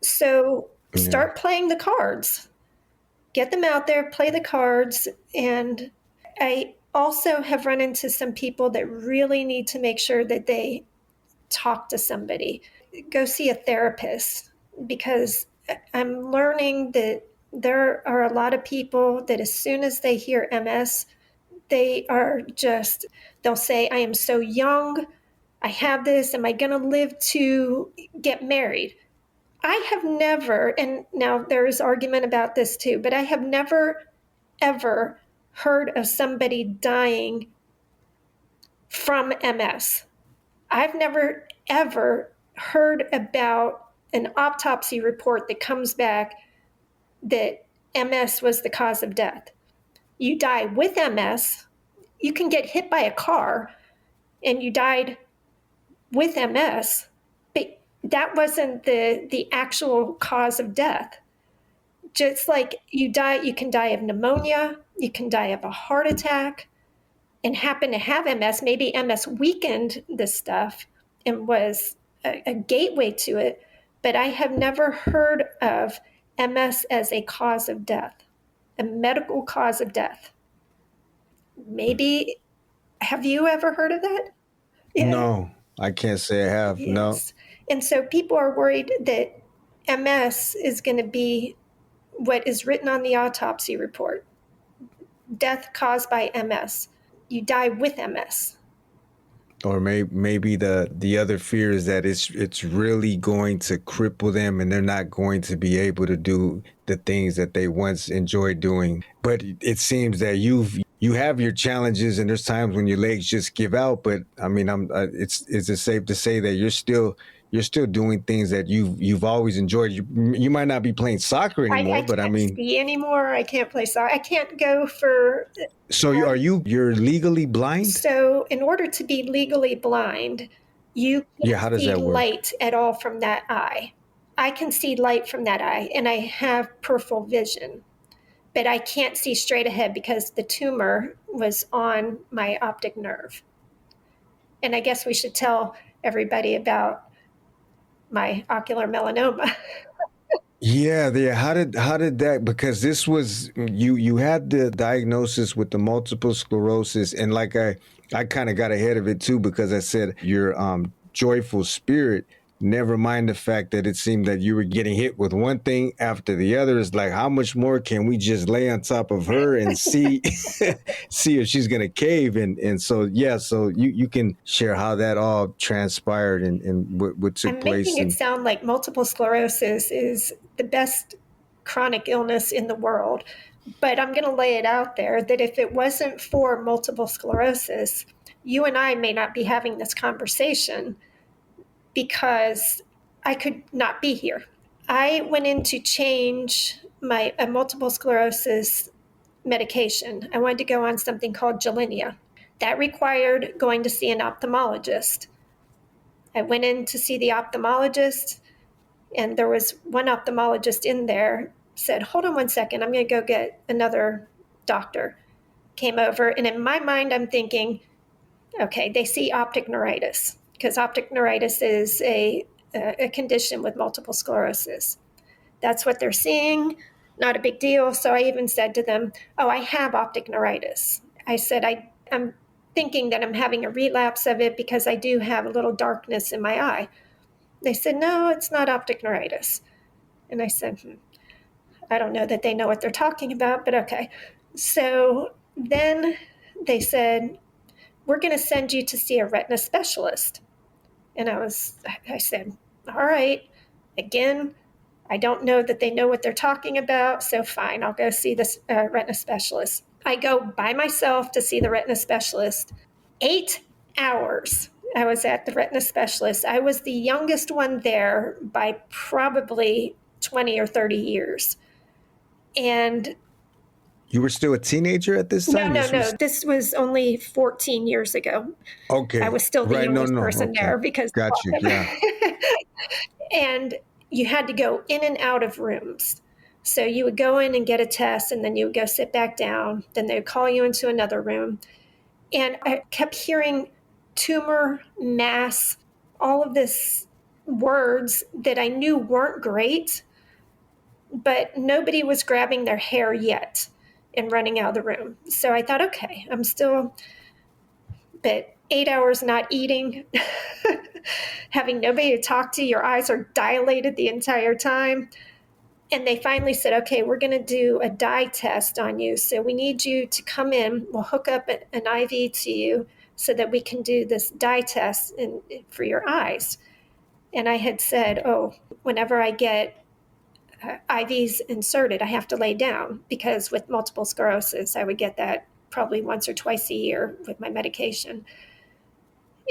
So start playing the cards. Get them out there, play the cards. And I also have run into some people that really need to make sure that they talk to somebody. Go see a therapist, because I'm learning that there are a lot of people that as soon as they hear MS, they'll say, I am so young, I have this, am I going to live to get married? I have never, and now there is argument about this too, but I have never, ever heard of somebody dying from MS. I've never, ever heard about an autopsy report that comes back that MS was the cause of death. You die with MS, you can get hit by a car and you died with MS, but that wasn't the actual cause of death. Just like you can die of pneumonia, you can die of a heart attack, and happen to have MS. Maybe MS weakened this stuff and was a gateway to it, but I have never heard of MS as a cause of death, a medical cause of death. Maybe, have you ever heard of that? Yeah. I can't say I have. No. Yes. And so people are worried that MS is going to be what is written on the autopsy report. Death caused by MS. You die with MS. Or maybe the other fear is that it's really going to cripple them and they're not going to be able to do the things that they once enjoyed doing. But it seems that you have your challenges and there's times when your legs just give out. But I mean, is it safe to say that you're still doing things that you've always enjoyed? You might not be playing soccer anymore, but I can't mean, ski anymore. I can't play soccer. I can't go for. so you're legally blind? So in order to be legally blind, you can't How does see that work? light at all from that eye. I can see light from that eye, and I have peripheral vision, but I can't see straight ahead because the tumor was on my optic nerve. And I guess we should tell everybody about my ocular melanoma. Yeah. How did that? Because this was you had the diagnosis with the multiple sclerosis, and like I kind of got ahead of it too because I said your joyful spirit. Never mind the fact that it seemed that you were getting hit with one thing after the other. It's like, how much more can we just lay on top of her and see see if she's gonna cave? And so yeah, so you can share how that all transpired and what took I'm place. making it sound like multiple sclerosis is the best chronic illness in the world. But I'm going to lay it out there that if it wasn't for multiple sclerosis, you and I may not be having this conversation because I could not be here. I went in to change my multiple sclerosis medication. I wanted to go on something called Gilenya. That required going to see an ophthalmologist. I went in to see the ophthalmologist, and there was one ophthalmologist in there, said, hold on one second, I'm going to go get another doctor. Came over, and in my mind, I'm thinking, okay, they see optic neuritis, because optic neuritis is a condition with multiple sclerosis. That's what they're seeing, not a big deal. So I even said to them, oh, I have optic neuritis. I said, I'm thinking that I'm having a relapse of it because I do have a little darkness in my eye. They said, no, it's not optic neuritis. And I said, I don't know that they know what they're talking about, but okay. So then they said, we're going to send you to see a retina specialist. And I said, all right. Again, I don't know that they know what they're talking about, so fine, I'll go see this retina specialist. I go by myself to see the retina specialist. 8 hours I was at the retina specialist. I was the youngest one there by probably 20 or 30 years. And you were still a teenager at this time? No. This was only 14 years ago. Okay. I was still the youngest person there because. Got you. Yeah. And you had to go in and out of rooms. So you would go in and get a test, and then you would go sit back down. Then they would call you into another room. And I kept hearing tumor, mass, all of this words that I knew weren't great, but nobody was grabbing their hair yet and running out of the room. So I thought, okay, I'm still, but 8 hours not eating, having nobody to talk to, your eyes are dilated the entire time. And they finally said, okay, we're going to do a dye test on you. So we need you to come in. We'll hook up an IV to you so that we can do this dye test for your eyes. And I had said, oh, whenever I get IVs inserted, I have to lay down because with multiple sclerosis, I would get that probably once or twice a year with my medication.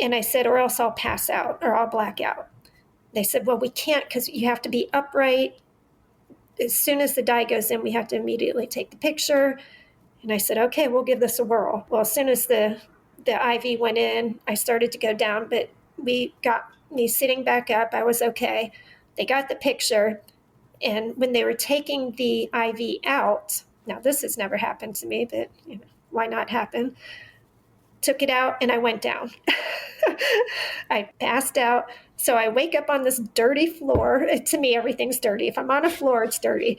And I said, or else I'll pass out or I'll black out. They said, well, we can't because you have to be upright. As soon as the dye goes in, we have to immediately take the picture. And I said, okay, we'll give this a whirl. Well, as soon as the IV went in, I started to go down, but we got me sitting back up. I was okay. They got the picture. And when they were taking the IV out, now this has never happened to me, but why not happen? Took it out and I went down. I passed out. So I wake up on this dirty floor. To me, everything's dirty. If I'm on a floor, it's dirty.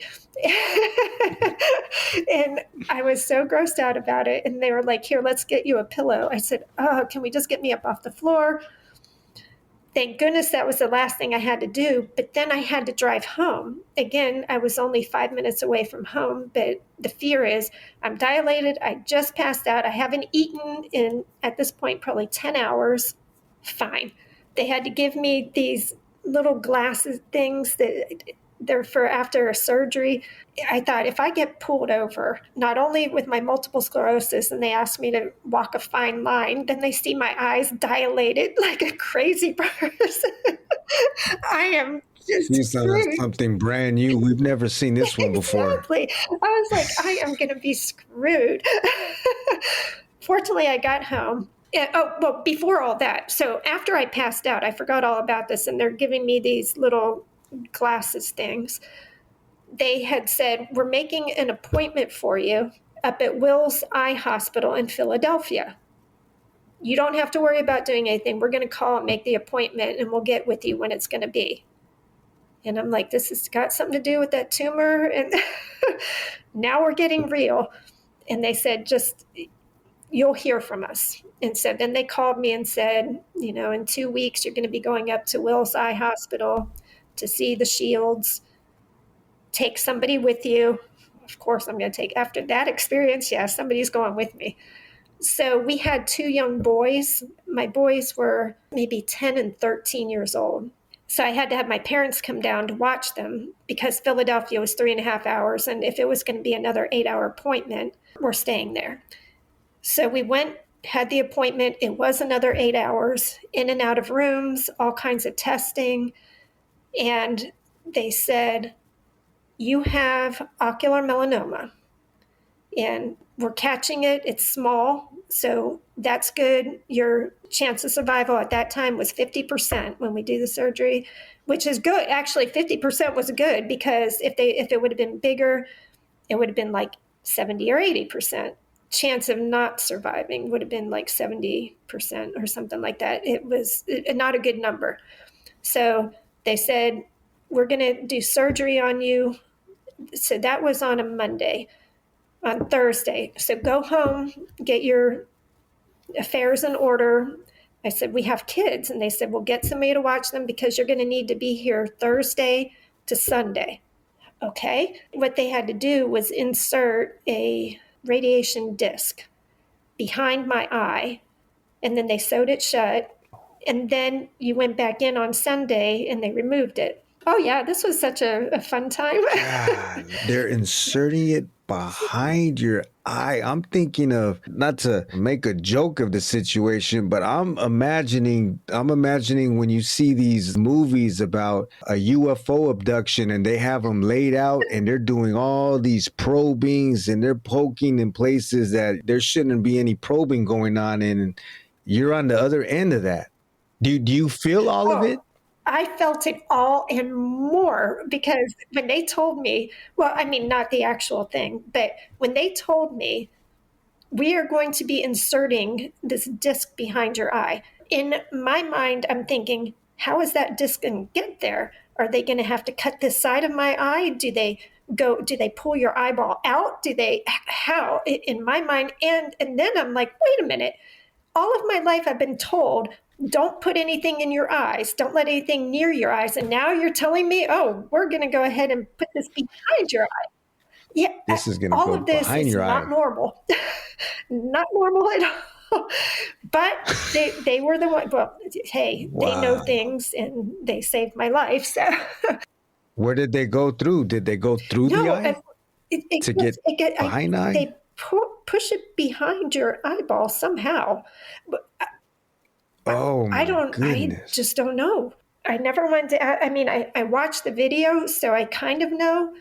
And I was so grossed out about it. And they were like, here, let's get you a pillow. I said, oh, can we just get me up off the floor? Thank goodness that was the last thing I had to do. But then I had to drive home. Again, I was only 5 minutes away from home, but the fear is I'm dilated. I just passed out. I haven't eaten in, at this point, probably 10 hours. Fine. They had to give me these little glasses things that they're for after a surgery. I thought if I get pulled over, not only with my multiple sclerosis, and they ask me to walk a fine line, then they see my eyes dilated like a crazy person. I am just You sound like screwed. something brand new. We've never seen this one before. Exactly. I was like, I am going to be screwed. Fortunately, I got home. Well, before all that, so after I passed out, I forgot all about this, and they're giving me these little glasses things. They had said, we're making an appointment for you up at Will's Eye Hospital in Philadelphia. You don't have to worry about doing anything. We're going to call and make the appointment, and we'll get with you when it's going to be. And I'm like, this has got something to do with that tumor. And now we're getting real. And they said, just, you'll hear from us. And so then they called me and said, in 2 weeks, you're going to be going up to Will's Eye Hospital to see the Shields. Take somebody with you. Of course, I'm going to take, after that experience, somebody's going with me. So we had 2 young boys. My boys were maybe 10 and 13 years old. So I had to have my parents come down to watch them because Philadelphia was 3.5 hours. And if it was going to be another 8-hour appointment, we're staying there. So we went, had the appointment. It was another 8 hours, in and out of rooms, all kinds of testing. And they said, you have ocular melanoma. And we're catching it. It's small, so that's good. Your chance of survival at that time was 50% when we do the surgery, which is good. Actually, 50% was good because if it would have been bigger, it would have been like 70 or 80%. Chance of not surviving would have been like 70% or something like that. It was not a good number. So they said, we're going to do surgery on you. So that was on a Monday. On Thursday. So go home, get your affairs in order. I said, we have kids. And they said, well, get somebody to watch them because you're going to need to be here Thursday to Sunday. Okay. What they had to do was insert a radiation disc behind my eye, and then they sewed it shut. And then you went back in on Sunday and they removed it. Oh, yeah, this was such a fun time. God, they're inserting it behind your eye. I'm thinking of, not to make a joke of the situation, but I'm imagining when you see these movies about a UFO abduction and they have them laid out and they're doing all these probings and they're poking in places that there shouldn't be any probing going on, and you're on the other end of that. Do you feel all of it? I felt it all and more because when they told me, well, I mean, not the actual thing, but when they told me, we are going to be inserting this disc behind your eye, in my mind, I'm thinking, how is that disc going to get there? Are they going to have to cut this side of my eye? Do they pull your eyeball out? How? In my mind, and then I'm like, wait a minute. All of my life I've been told, don't put anything in your eyes. Don't let anything near your eyes. And now you're telling me, oh, we're going to go ahead and put this behind your eye. Yeah, this is going to all go of this behind is your not eye. normal. Not normal at all. But they were the one. Well, hey, Wow. They know things and they saved my life. So where did they go through? Did they go through the eye to get behind eye? They push it behind your eyeball somehow. But I just don't know. I never went to, I watched the video, so I kind of know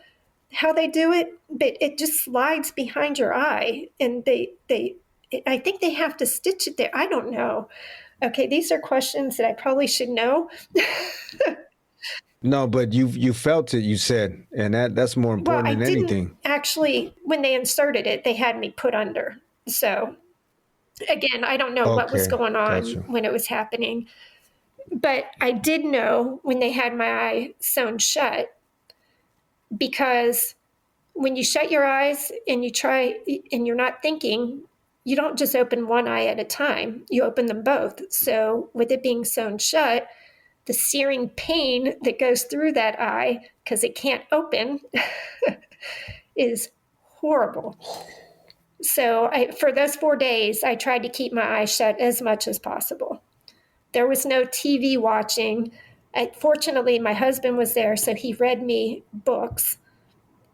how they do it, but it just slides behind your eye, and I think they have to stitch it there. I don't know. Okay, these are questions that I probably should know. No, but you felt it, you said, and that's more important than anything. Actually, when they inserted it, they had me put under. So again, I don't know what was going on when it was happening, but I did know when they had my eye sewn shut, because when you shut your eyes and you try and you're not thinking, you don't just open one eye at a time, you open them both. So with it being sewn shut, the searing pain that goes through that eye because it can't open is horrible. So for those 4 days, I tried to keep my eyes shut as much as possible. There was no TV watching. Fortunately, my husband was there, so he read me books.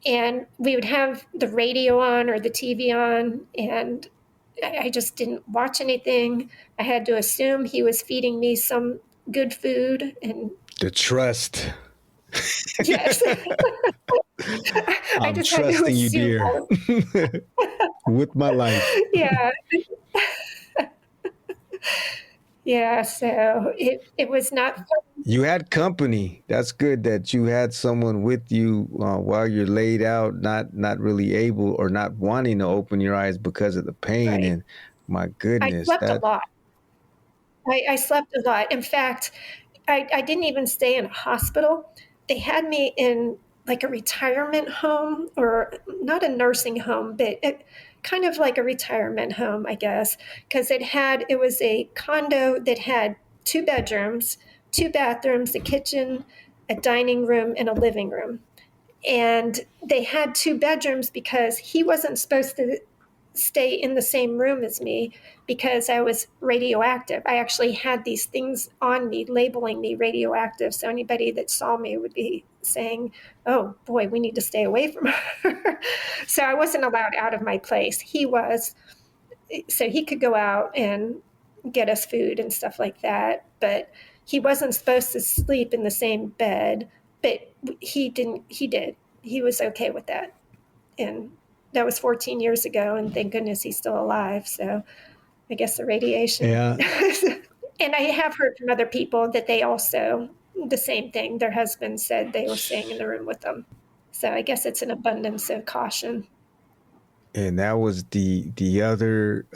And we would have the radio on or the TV on, and I just didn't watch anything. I had to assume he was feeding me some good food. And The trust. yes, I I'm just had to trusting you, assume dear, all of with my life. yeah. Yeah, so it was not fun. You had company. That's good that you had someone with you while you're laid out, not really able or not wanting to open your eyes because of the pain. Right. And my I goodness, slept a that lot. I slept a lot. In fact, I didn't even stay in a hospital. They had me in like a retirement home, or not a nursing home, but kind of like a retirement home, I guess, because it was a condo that had 2 bedrooms, 2 bathrooms, a kitchen, a dining room, and a living room. And they had 2 bedrooms because he wasn't supposed to stay in the same room as me because I was radioactive. I actually had these things on me labeling me radioactive. So anybody that saw me would be saying, oh boy, we need to stay away from her. So I wasn't allowed out of my place. He was. So he could go out and get us food and stuff like that. But he wasn't supposed to sleep in the same bed. But he did. He was okay with that. And that was 14 years ago, and thank goodness he's still alive. So I guess the radiation. Yeah. And I have heard from other people that they also, the same thing, their husbands said they were staying in the room with them. So I guess it's an abundance of caution. And that was the other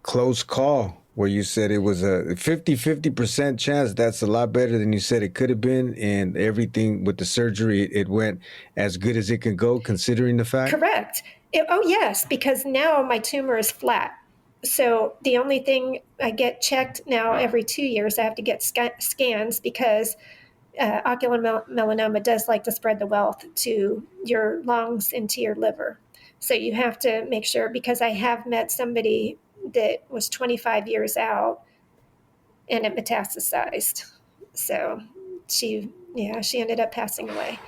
close call where you said it was a 50% chance. That's a lot better than you said it could have been. And everything with the surgery, it went as good as it could go, considering the fact? Correct. Oh, yes, because now my tumor is flat. So the only thing I get checked now every 2 years, I have to get scans because ocular melanoma does like to spread the wealth to your lungs and to your liver. So you have to make sure, because I have met somebody that was 25 years out and it metastasized. So she ended up passing away.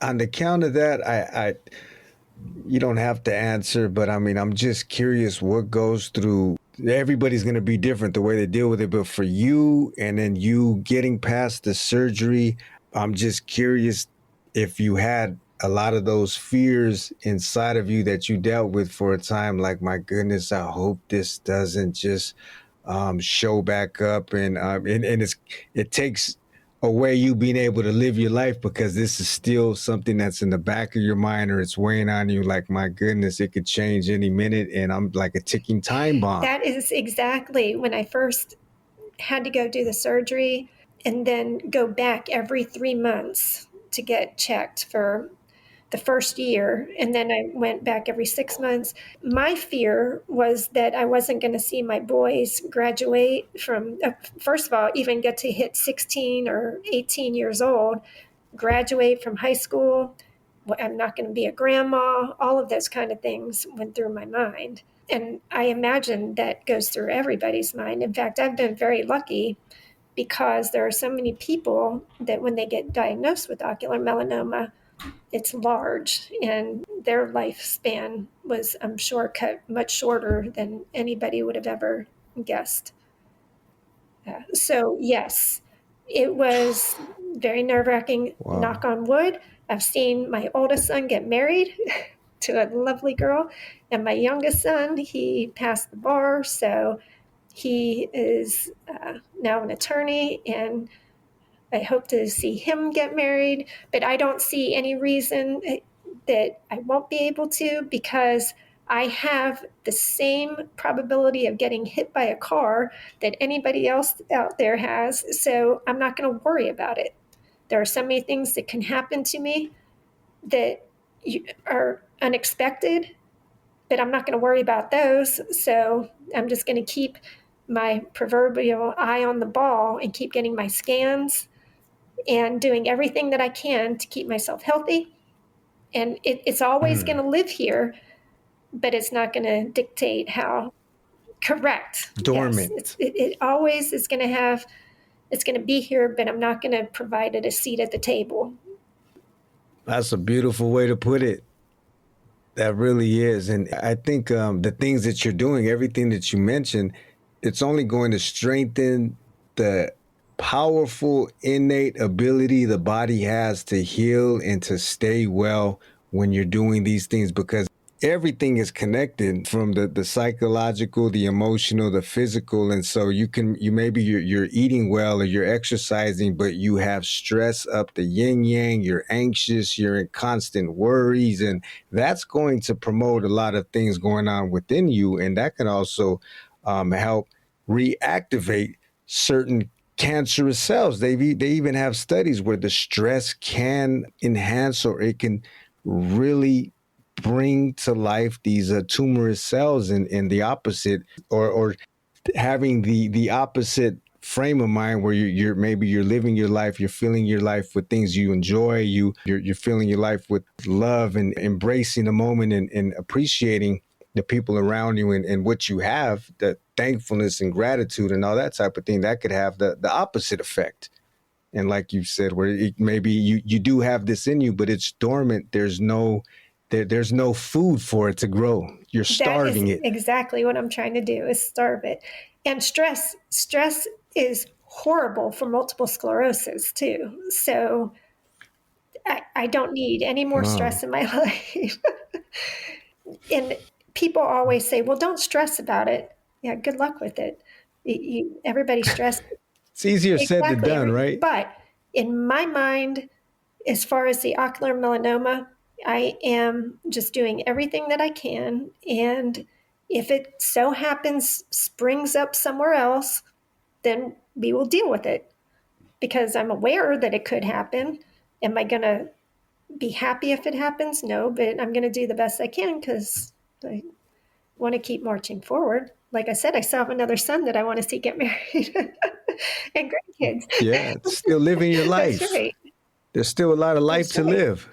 On the count of that, I you don't have to answer, but I mean, I'm just curious what goes through. Everybody's going to be different the way they deal with it, but for you and then you getting past the surgery, I'm just curious if you had a lot of those fears inside of you that you dealt with for a time, like, my goodness, I hope this doesn't just show back up. And it takes away you being able to live your life because this is still something that's in the back of your mind, or it's weighing on you like, my goodness, it could change any minute. And I'm like a ticking time bomb. That is exactly when I first had to go do the surgery and then go back every 3 months to get checked for the first year. And then I went back every 6 months. My fear was that I wasn't going to see my boys graduate from, first of all, even get to hit 16 or 18 years old, graduate from high school. I'm not going to be a grandma. All of those kind of things went through my mind. And I imagine that goes through everybody's mind. In fact, I've been very lucky because there are so many people that when they get diagnosed with ocular melanoma, it's large, and their lifespan was, I'm sure, cut much shorter than anybody would have ever guessed. So yes, it was very nerve-wracking. Wow. Knock on wood. I've seen my oldest son get married to a lovely girl, and my youngest son, he passed the bar, so he is now an attorney, and I hope to see him get married, but I don't see any reason that I won't be able to, because I have the same probability of getting hit by a car that anybody else out there has. So I'm not going to worry about it. There are so many things that can happen to me that are unexpected, but I'm not going to worry about those. So I'm just going to keep my proverbial eye on the ball and keep getting my scans and doing everything that I can to keep myself healthy. And it's always going to live here, but it's not going to dictate how. Correct. Dormant. Yes. It always is going to have, it's going to be here, but I'm not going to provide it a seat at the table. That's a beautiful way to put it. That really is. And I think the things that you're doing, everything that you mentioned, it's only going to strengthen the powerful innate ability the body has to heal and to stay well when you're doing these things, because everything is connected, from the psychological, the emotional, the physical. And so maybe you're eating well or you're exercising, but you have stress up the yin yang, you're anxious, you're in constant worries, and that's going to promote a lot of things going on within you. And that can also help reactivate certain cancerous cells. They even have studies where the stress can enhance, or it can really bring to life these tumorous cells, in the opposite, or having the opposite frame of mind, where you're living your life, you're filling your life with things you enjoy, you're filling your life with love and embracing the moment, and appreciating the people around you and what you have, the thankfulness and gratitude and all that type of thing. That could have the opposite effect. And like you said, where maybe you do have this in you, but it's dormant. There's no food for it to grow. You're starving it. Exactly what I'm trying to do, is starve it. And stress is horrible for multiple sclerosis too. So I don't need any more stress in my life. And people always say, well, don't stress about it. Yeah, good luck with it. Everybody's stressed. It's easier said than done, right? But in my mind, as far as the ocular melanoma, I am just doing everything that I can. And if it so happens springs up somewhere else, then we will deal with it, because I'm aware that it could happen. Am I going to be happy if it happens? No, but I'm going to do the best I can, because I want to keep marching forward. Like I said, I still have another son that I want to see get married and grandkids. Yeah, still living your life. That's right. There's still a lot of life to live.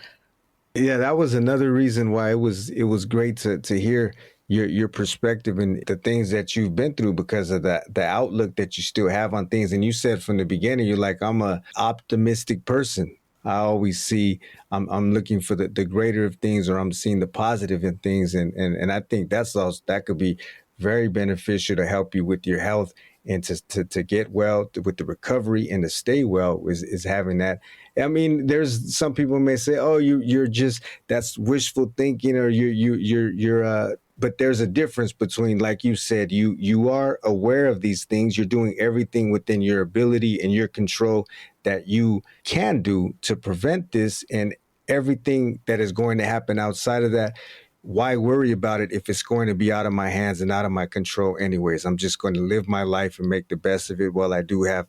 Yeah, that was another reason why it was great to hear your perspective and the things that you've been through, because of the outlook that you still have on things. And you said from the beginning, you're like, I'm a optimistic person. I always see, I'm looking for the greater of things, or I'm seeing the positive in things. And I think that could be very beneficial to help you with your health, and to get well with the recovery, and to stay well is having that. I mean, there's some people may say, oh, you're just, that's wishful thinking, or you're but there's a difference between, like you said, you are aware of these things. You're doing everything within your ability and your control that you can do to prevent this, and everything that is going to happen outside of that, why worry about it if it's going to be out of my hands and out of my control anyways? I'm just going to live my life and make the best of it while I do have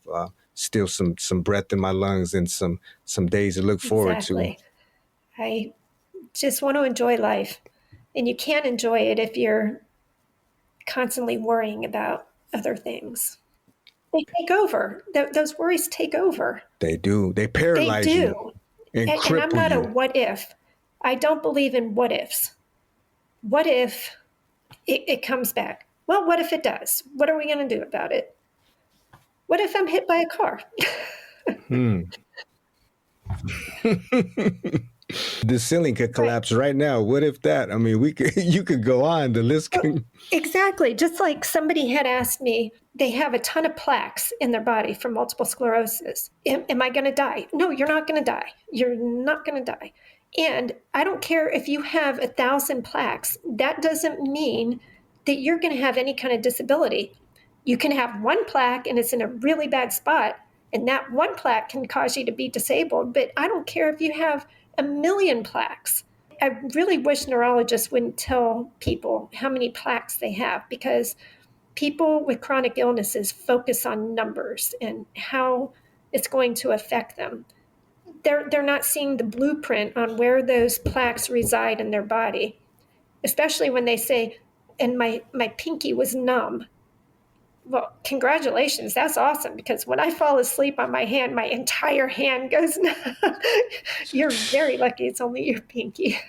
still some breath in my lungs and some days to look forward to. I just want to enjoy life. And you can't enjoy it if you're constantly worrying about other things. They take over. Those worries take over. They do. They paralyze you. And I'm not a what if. I don't believe in what ifs. What if it comes back? Well, what if it does? What are we going to do about it? What if I'm hit by a car? The ceiling could collapse right now. What if that? I mean, you could go on. The list can. Exactly. Just like somebody had asked me, they have a ton of plaques in their body from multiple sclerosis. Am I going to die? No, you're not going to die. You're not going to die. And I don't care if you have 1,000 plaques. That doesn't mean that you're going to have any kind of disability. You can have one plaque and it's in a really bad spot, and that one plaque can cause you to be disabled. But I don't care if you have 1,000,000 plaques. I really wish neurologists wouldn't tell people how many plaques they have, because people with chronic illnesses focus on numbers and how it's going to affect them. They're not seeing the blueprint on where those plaques reside in their body, especially when they say, and my pinky was numb. Well, congratulations. That's awesome, because when I fall asleep on my hand, my entire hand goes numb. You're very lucky it's only your pinky.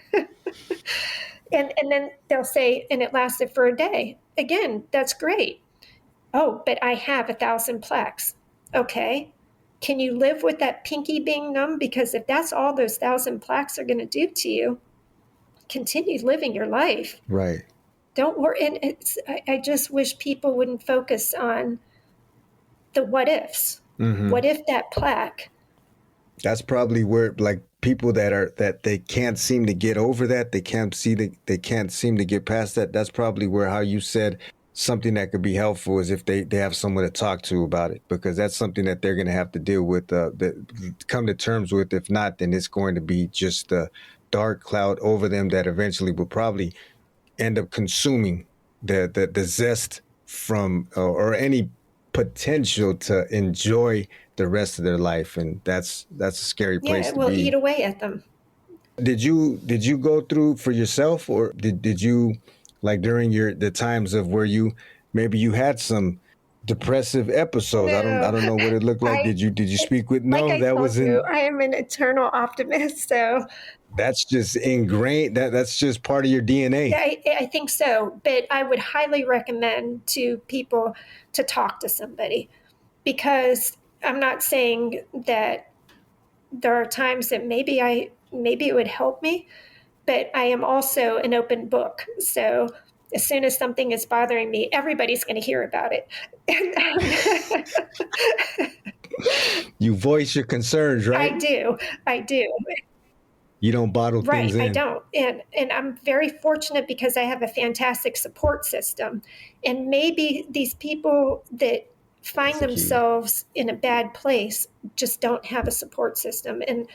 And then they'll say, and it lasted for a day. Again, that's great. Oh, but I have 1,000 plaques. Okay. Can you live with that pinky being numb? Because if that's all those 1,000 plaques are going to do to you, continue living your life. Right. Don't worry. And I just wish people wouldn't focus on the what ifs. Mm-hmm. What if that plaque? That's probably where, like, people that they can't seem to get over that, they can't seem to get past that. That's probably where, how you said, something that could be helpful is if they have someone to talk to about it, because that's something that they're going to have to deal with, come to terms with. If not, then it's going to be just a dark cloud over them that eventually will probably end up consuming the zest from or any potential to enjoy the rest of their life. And that's a scary place Yeah, it to will be. eat away at them. Did you go through for yourself, or did you, like, during the times of where maybe you had some depressive episodes? No, I don't know what it looked like. Did you speak with? No, like I that told was you, I am an eternal optimist. So that's just ingrained. That's just part of your DNA. yeah, I think so. But I would highly recommend to people to talk to somebody, because I'm not saying that there are times that maybe it would help me, but I am also an open book. So as soon as something is bothering me, everybody's going to hear about it. You voice your concerns, right? I do. You don't bottle things in. Right, I don't. And I'm very fortunate because I have a fantastic support system. And maybe these people that find themselves in a bad place just don't have a support system. And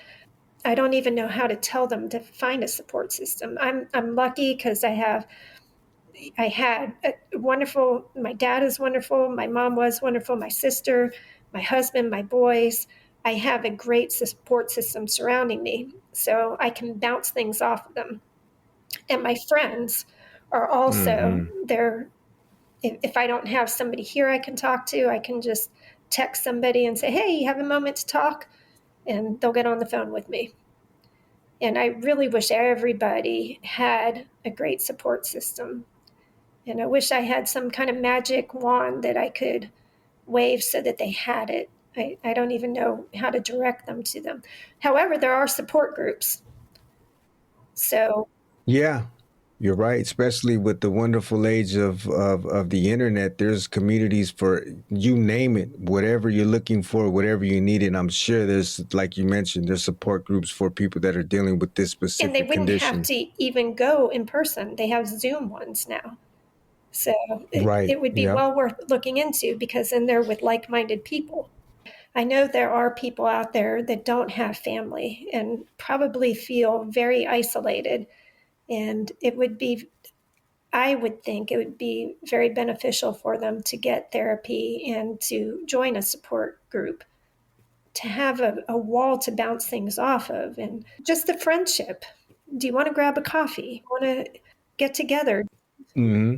I don't even know how to tell them to find a support system. I'm lucky because I had a wonderful, my dad is wonderful, my mom was wonderful, my sister, my husband, my boys. I have a great support system surrounding me, so I can bounce things off of them. And my friends are also there. If I don't have somebody here I can talk to, I can just text somebody and say, hey, you have a moment to talk? And they'll get on the phone with me. And I really wish everybody had a great support system. And I wish I had some kind of magic wand that I could wave so that they had it. I don't even know how to direct them to them. However, there are support groups. So Yeah, you're right. Especially with the wonderful age of the internet, there's communities for, you name it, whatever you're looking for, whatever you need. And I'm sure there's, like you mentioned, there's support groups for people that are dealing with this specific condition. And they wouldn't have to even go in person. They have Zoom ones now. So it would be well worth looking into, because then they're with like-minded people. I know there are people out there that don't have family and probably feel very isolated. And I would think it would be very beneficial for them to get therapy and to join a support group, to have a wall to bounce things off of, and just the friendship. Do you want to grab a coffee? Want to get together? Mm-hmm.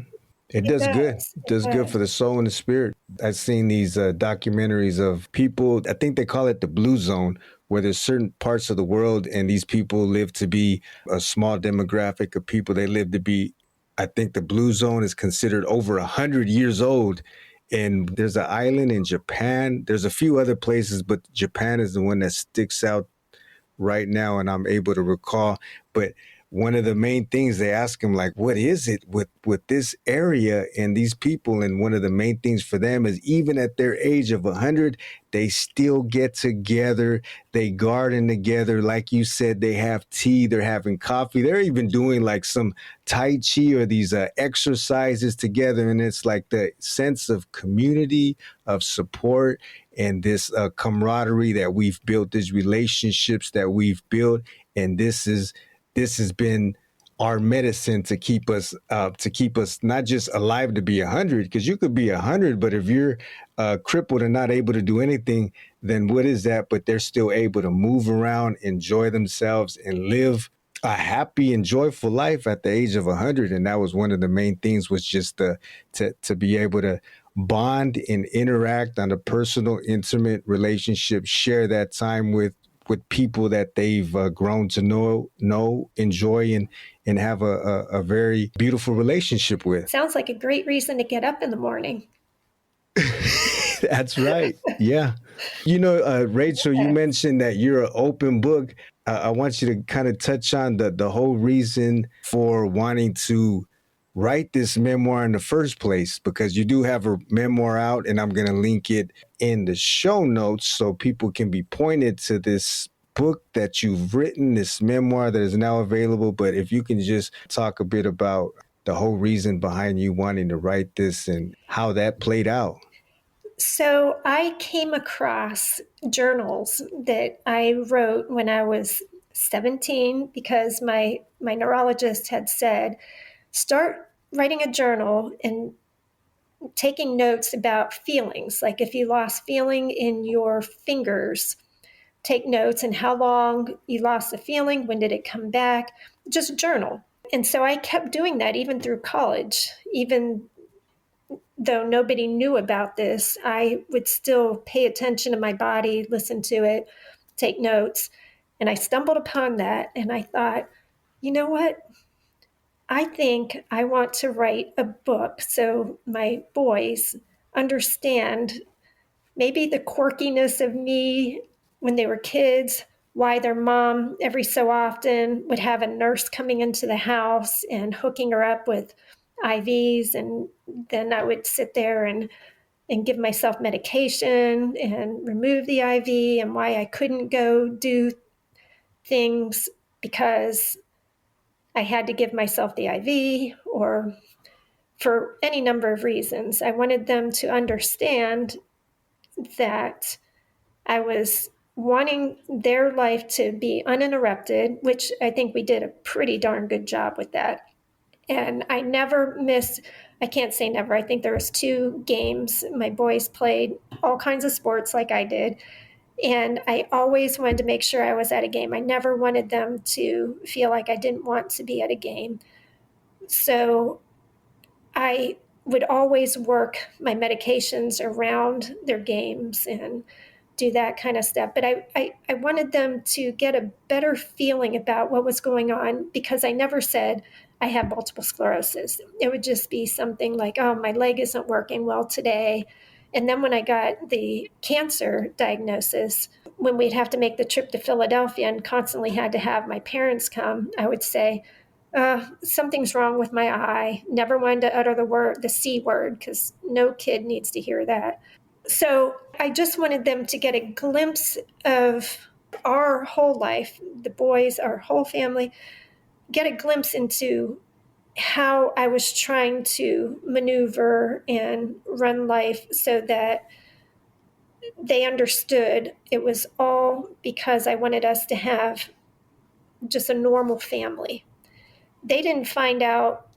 It does good. It does good for the soul and the spirit. I've seen these documentaries of people, I think they call it the blue zone, where there's certain parts of the world and these people live to be a small demographic of people. They live to be, I think the blue zone is considered over 100 years old. And there's an island in Japan. There's a few other places, but Japan is the one that sticks out right now, and I'm able to recall. But one of the main things they ask him, like, what is it with this area and these people? And one of the main things for them is, even at their age of 100, they still get together. They garden together. Like you said, they have tea, they're having coffee. They're even doing like some Tai Chi or these exercises together. And it's like the sense of community, of support, and this camaraderie that we've built, these relationships that we've built. And this has been our medicine to keep us not just alive to be 100, because you could be 100, but if you're crippled and not able to do anything, then what is that? But they're still able to move around, enjoy themselves, and live a happy and joyful life at the age of 100. And that was one of the main things, was just to be able to bond and interact on a personal, intimate relationship, share that time with people that they've grown to know, enjoy, and have a very beautiful relationship with. Sounds like a great reason to get up in the morning. That's right. Yeah. Rachel, you mentioned that you're an open book. I want you to kind of touch on the whole reason for wanting to write this memoir in the first place, because you do have a memoir out, and I'm going to link it in the show notes so people can be pointed to this book that you've written, this memoir that is now available. But if you can just talk a bit about the whole reason behind you wanting to write this and how that played out. So I came across journals that I wrote when I was 17 because my neurologist had said, start writing a journal and taking notes about feelings. Like if you lost feeling in your fingers, take notes and how long you lost the feeling, when did it come back, just journal. And so I kept doing that even through college, even though nobody knew about this, I would still pay attention to my body, listen to it, take notes. And I stumbled upon that and I thought, you know what? I think I want to write a book so my boys understand maybe the quirkiness of me when they were kids, why their mom every so often would have a nurse coming into the house and hooking her up with IVs, and then I would sit there and give myself medication and remove the IV, and why I couldn't go do things because I had to give myself the IV, or for any number of reasons. I wanted them to understand that I was wanting their life to be uninterrupted, which I think we did a pretty darn good job with that. And I never missed, I can't say never, I think there was 2 games. My boys played all kinds of sports like I did. And I always wanted to make sure I was at a game. I never wanted them to feel like I didn't want to be at a game. So I would always work my medications around their games and do that kind of stuff. But I wanted them to get a better feeling about what was going on, because I never said I have multiple sclerosis. It would just be something like, oh, my leg isn't working well today. And then when I got the cancer diagnosis, when we'd have to make the trip to Philadelphia and constantly had to have my parents come, I would say, something's wrong with my eye. Never wanted to utter the C word, because no kid needs to hear that. So I just wanted them to get a glimpse of our whole life, the boys, our whole family, get a glimpse into how I was trying to maneuver and run life so that they understood it was all because I wanted us to have just a normal family. They didn't find out,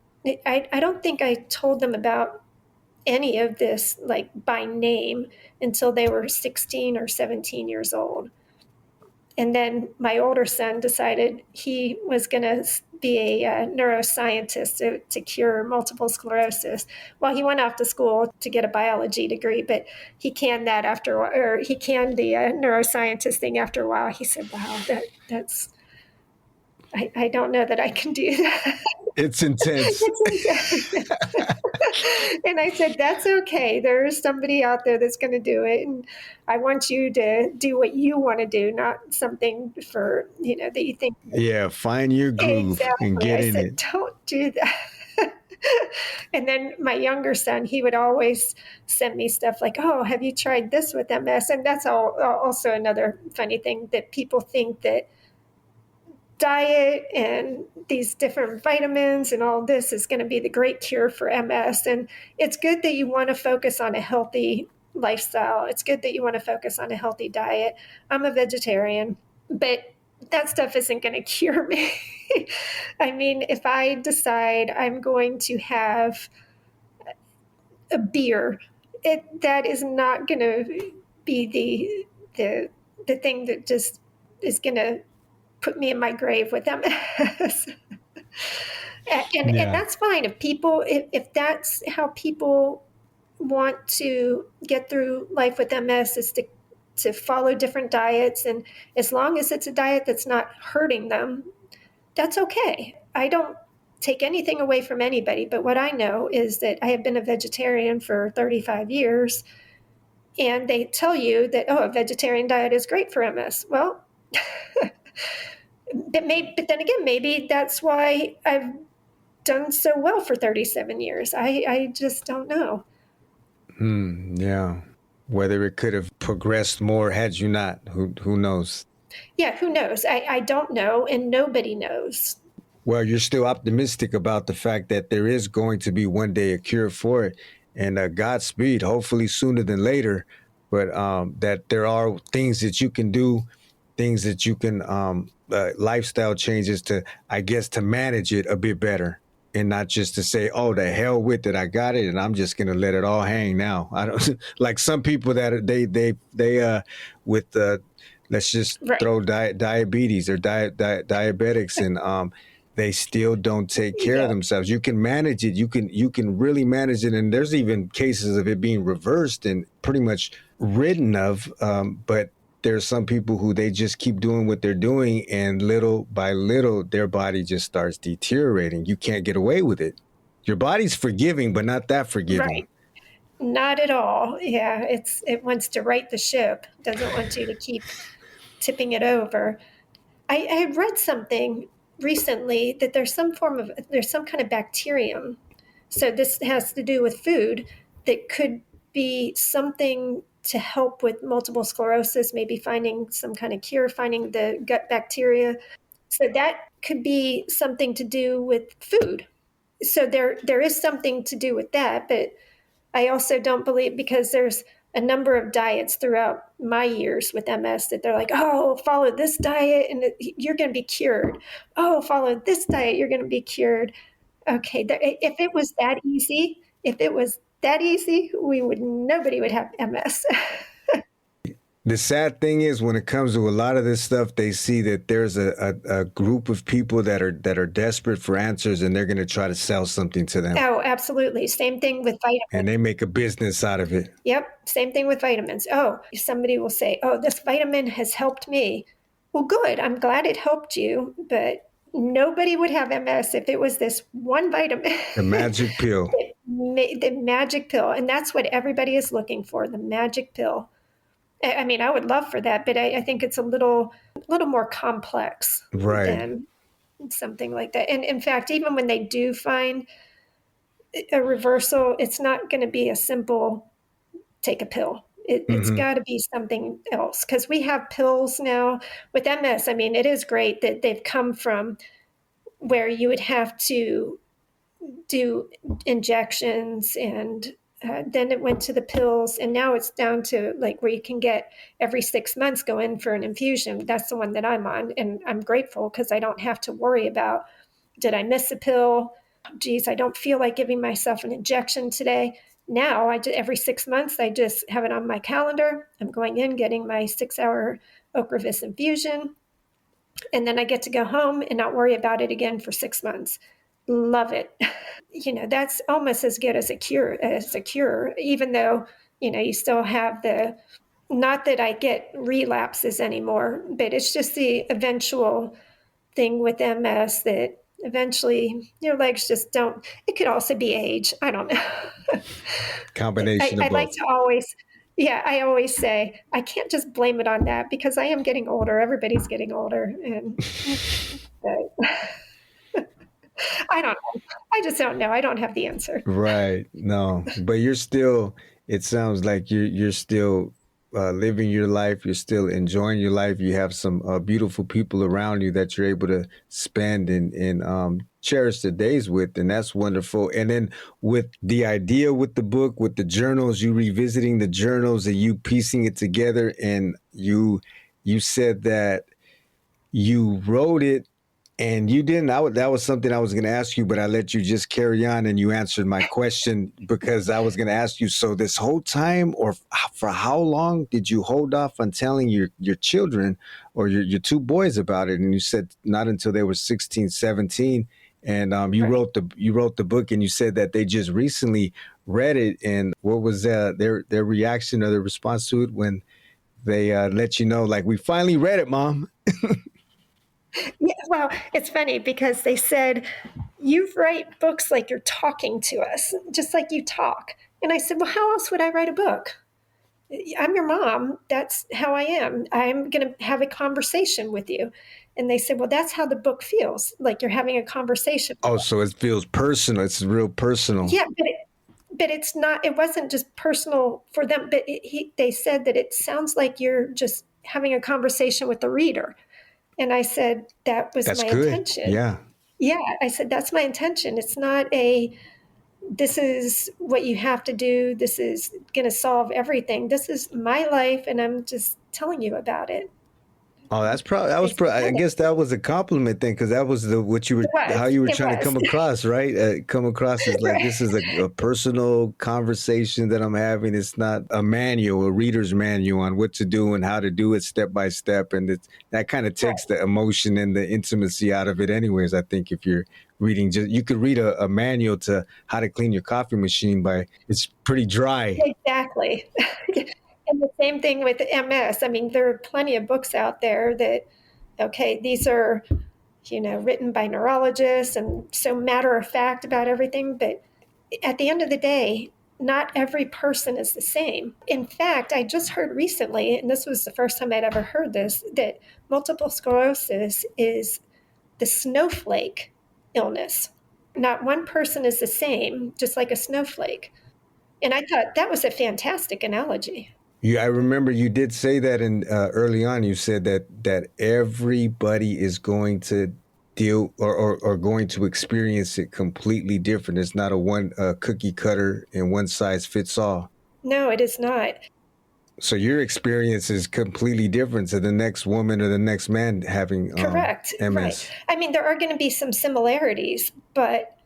I don't think I told them about any of this like by name until they were 16 or 17 years old. And then my older son decided he was going to be a neuroscientist to cure multiple sclerosis. Well, he went off to school to get a biology degree, but he canned that after, or he canned the neuroscientist thing after a while. He said, wow, that's, I don't know that I can do that. It's intense. And I said, that's okay. There's somebody out there that's going to do it. And I want you to do what you want to do, not something for, that you think. Yeah, find your groove and get in it. Don't do that. And then my younger son, he would always send me stuff like, oh, have you tried this with MS? And that's also another funny thing, that people think that diet and these different vitamins and all this is going to be the great cure for MS. And it's good that you want to focus on a healthy lifestyle. It's good that you want to focus on a healthy diet. I'm a vegetarian, but that stuff isn't going to cure me. I mean, if I decide I'm going to have a beer, that is not going to be the thing that just is going to put me in my grave with MS. And that's fine. If that's how people want to get through life with MS is to follow different diets. And as long as it's a diet that's not hurting them, that's okay. I don't take anything away from anybody. But what I know is that I have been a vegetarian for 35 years, and they tell you that, oh, a vegetarian diet is great for MS. Well, but then again, maybe that's why I've done so well for 37 years. I just don't know. Yeah. Whether it could have progressed more had you not, who knows? Yeah, who knows? I don't know, and nobody knows. Well, you're still optimistic about the fact that there is going to be one day a cure for it, and Godspeed, hopefully sooner than later. But that there are things that you can do, things that you can, lifestyle changes to, I guess, to manage it a bit better, and not just to say, "Oh, the hell with it, I got it, and I'm just gonna let it all hang now." I don't like some people that they with let's just Right. throw diabetes or diabetics, and they still don't take care of themselves. You can manage it. You can really manage it. And there's even cases of it being reversed and pretty much ridden of. But there's some people who they just keep doing what they're doing, and little by little, their body just starts deteriorating. You can't get away with it. Your body's forgiving, but not that forgiving. Right. Not at all. Yeah, it wants to right the ship. Doesn't want you to keep tipping it over. I had read something recently that there's some kind of bacterium. So this has to do with food that could be something to help with multiple sclerosis, maybe finding some kind of cure, finding the gut bacteria. So that could be something to do with food. So there is something to do with that, but I also don't believe, because there's a number of diets throughout my years with MS that they're like, oh, follow this diet and you're going to be cured. Oh, follow this diet, you're going to be cured. Okay, if it was that easy, nobody would have MS. The sad thing is, when it comes to a lot of this stuff, they see that there's a group of people that are desperate for answers, and they're going to try to sell something to them. Oh, absolutely. Same thing with vitamins. And they make a business out of it. Yep. Same thing with vitamins. Oh, somebody will say, oh, this vitamin has helped me. Well, good. I'm glad it helped you, but nobody would have MS if it was this one vitamin. The magic pill. The magic pill. And that's what everybody is looking for, the magic pill. I mean, I would love for that, but I think it's a little more complex than something like that. And in fact, even when they do find a reversal, it's not going to be a simple take a pill. It's got to be something else, because we have pills now with MS. I mean, it is great that they've come from where you would have to do injections, and then it went to the pills, and now it's down to like where you can get every 6 months go in for an infusion. That's the one that I'm on, and I'm grateful because I don't have to worry about, did I miss a pill? Geez, I don't feel like giving myself an injection today. Now, every 6 months, I just have it on my calendar. I'm going in, getting my 6-hour Ocrevus infusion, and then I get to go home and not worry about it again for 6 months. Love it. That's almost as good as a cure, even though, you still have not that I get relapses anymore, but it's just the eventual thing with MS that eventually your legs just don't. It could also be age. I don't know. Combination of both. Like to I always say, I can't just blame it on that, because I am getting older. Everybody's getting older. And I don't know. I just don't know. I don't have the answer. Right. No, but it sounds like you're still living your life. You're still enjoying your life. You have some beautiful people around you that you're able to spend and cherish the days with. And that's wonderful. And then with the idea with the book, with the journals, you revisiting the journals and you piecing it together. And you said that you wrote it and you didn't. That was something I was going to ask you, but I let you just carry on and you answered my question, because I was going to ask you, so this whole time, or for how long did you hold off on telling your children or your two boys about it? And you said not until they were 16, 17. And you wrote the book, and you said that they just recently read it. And what was their reaction or their response to it when they let you know, like, we finally read it, Mom? Yeah, well, it's funny because they said, you write books like you're talking to us, just like you talk. And I said, well, how else would I write a book? I'm your mom. That's how I am. I'm going to have a conversation with you. And they said, well, that's how the book feels, like you're having a conversation. Oh, so it feels personal. It's real personal. Yeah, but it's not, it wasn't just personal for them, but they said that it sounds like you're just having a conversation with the reader. And I said, that's my good. Intention. Yeah. Yeah. I said, that's my intention. It's not this is what you have to do. This is going to solve everything. This is my life. And I'm just telling you about it. Oh, I guess that was a compliment then, because that was how you were trying to come across, right? Come across as like, this is a personal conversation that I'm having. It's not a manual, a reader's manual on what to do and how to do it step by step. And that kind of takes the emotion and the intimacy out of it anyways. I think if you're reading, you could read a manual to how to clean your coffee machine it's pretty dry. Exactly. And the same thing with MS. I mean, there are plenty of books out there that, okay, these are, written by neurologists and so matter of fact about everything. But at the end of the day, not every person is the same. In fact, I just heard recently, and this was the first time I'd ever heard this, that multiple sclerosis is the snowflake illness. Not one person is the same, just like a snowflake. And I thought that was a fantastic analogy. Yeah, I remember you did say that in early on. You said that everybody is going to deal or going to experience it completely different. It's not a cookie cutter and one size fits all. No, it is not. So your experience is completely different to the next woman or the next man having Correct. MS. Right. I mean, there are going to be some similarities, but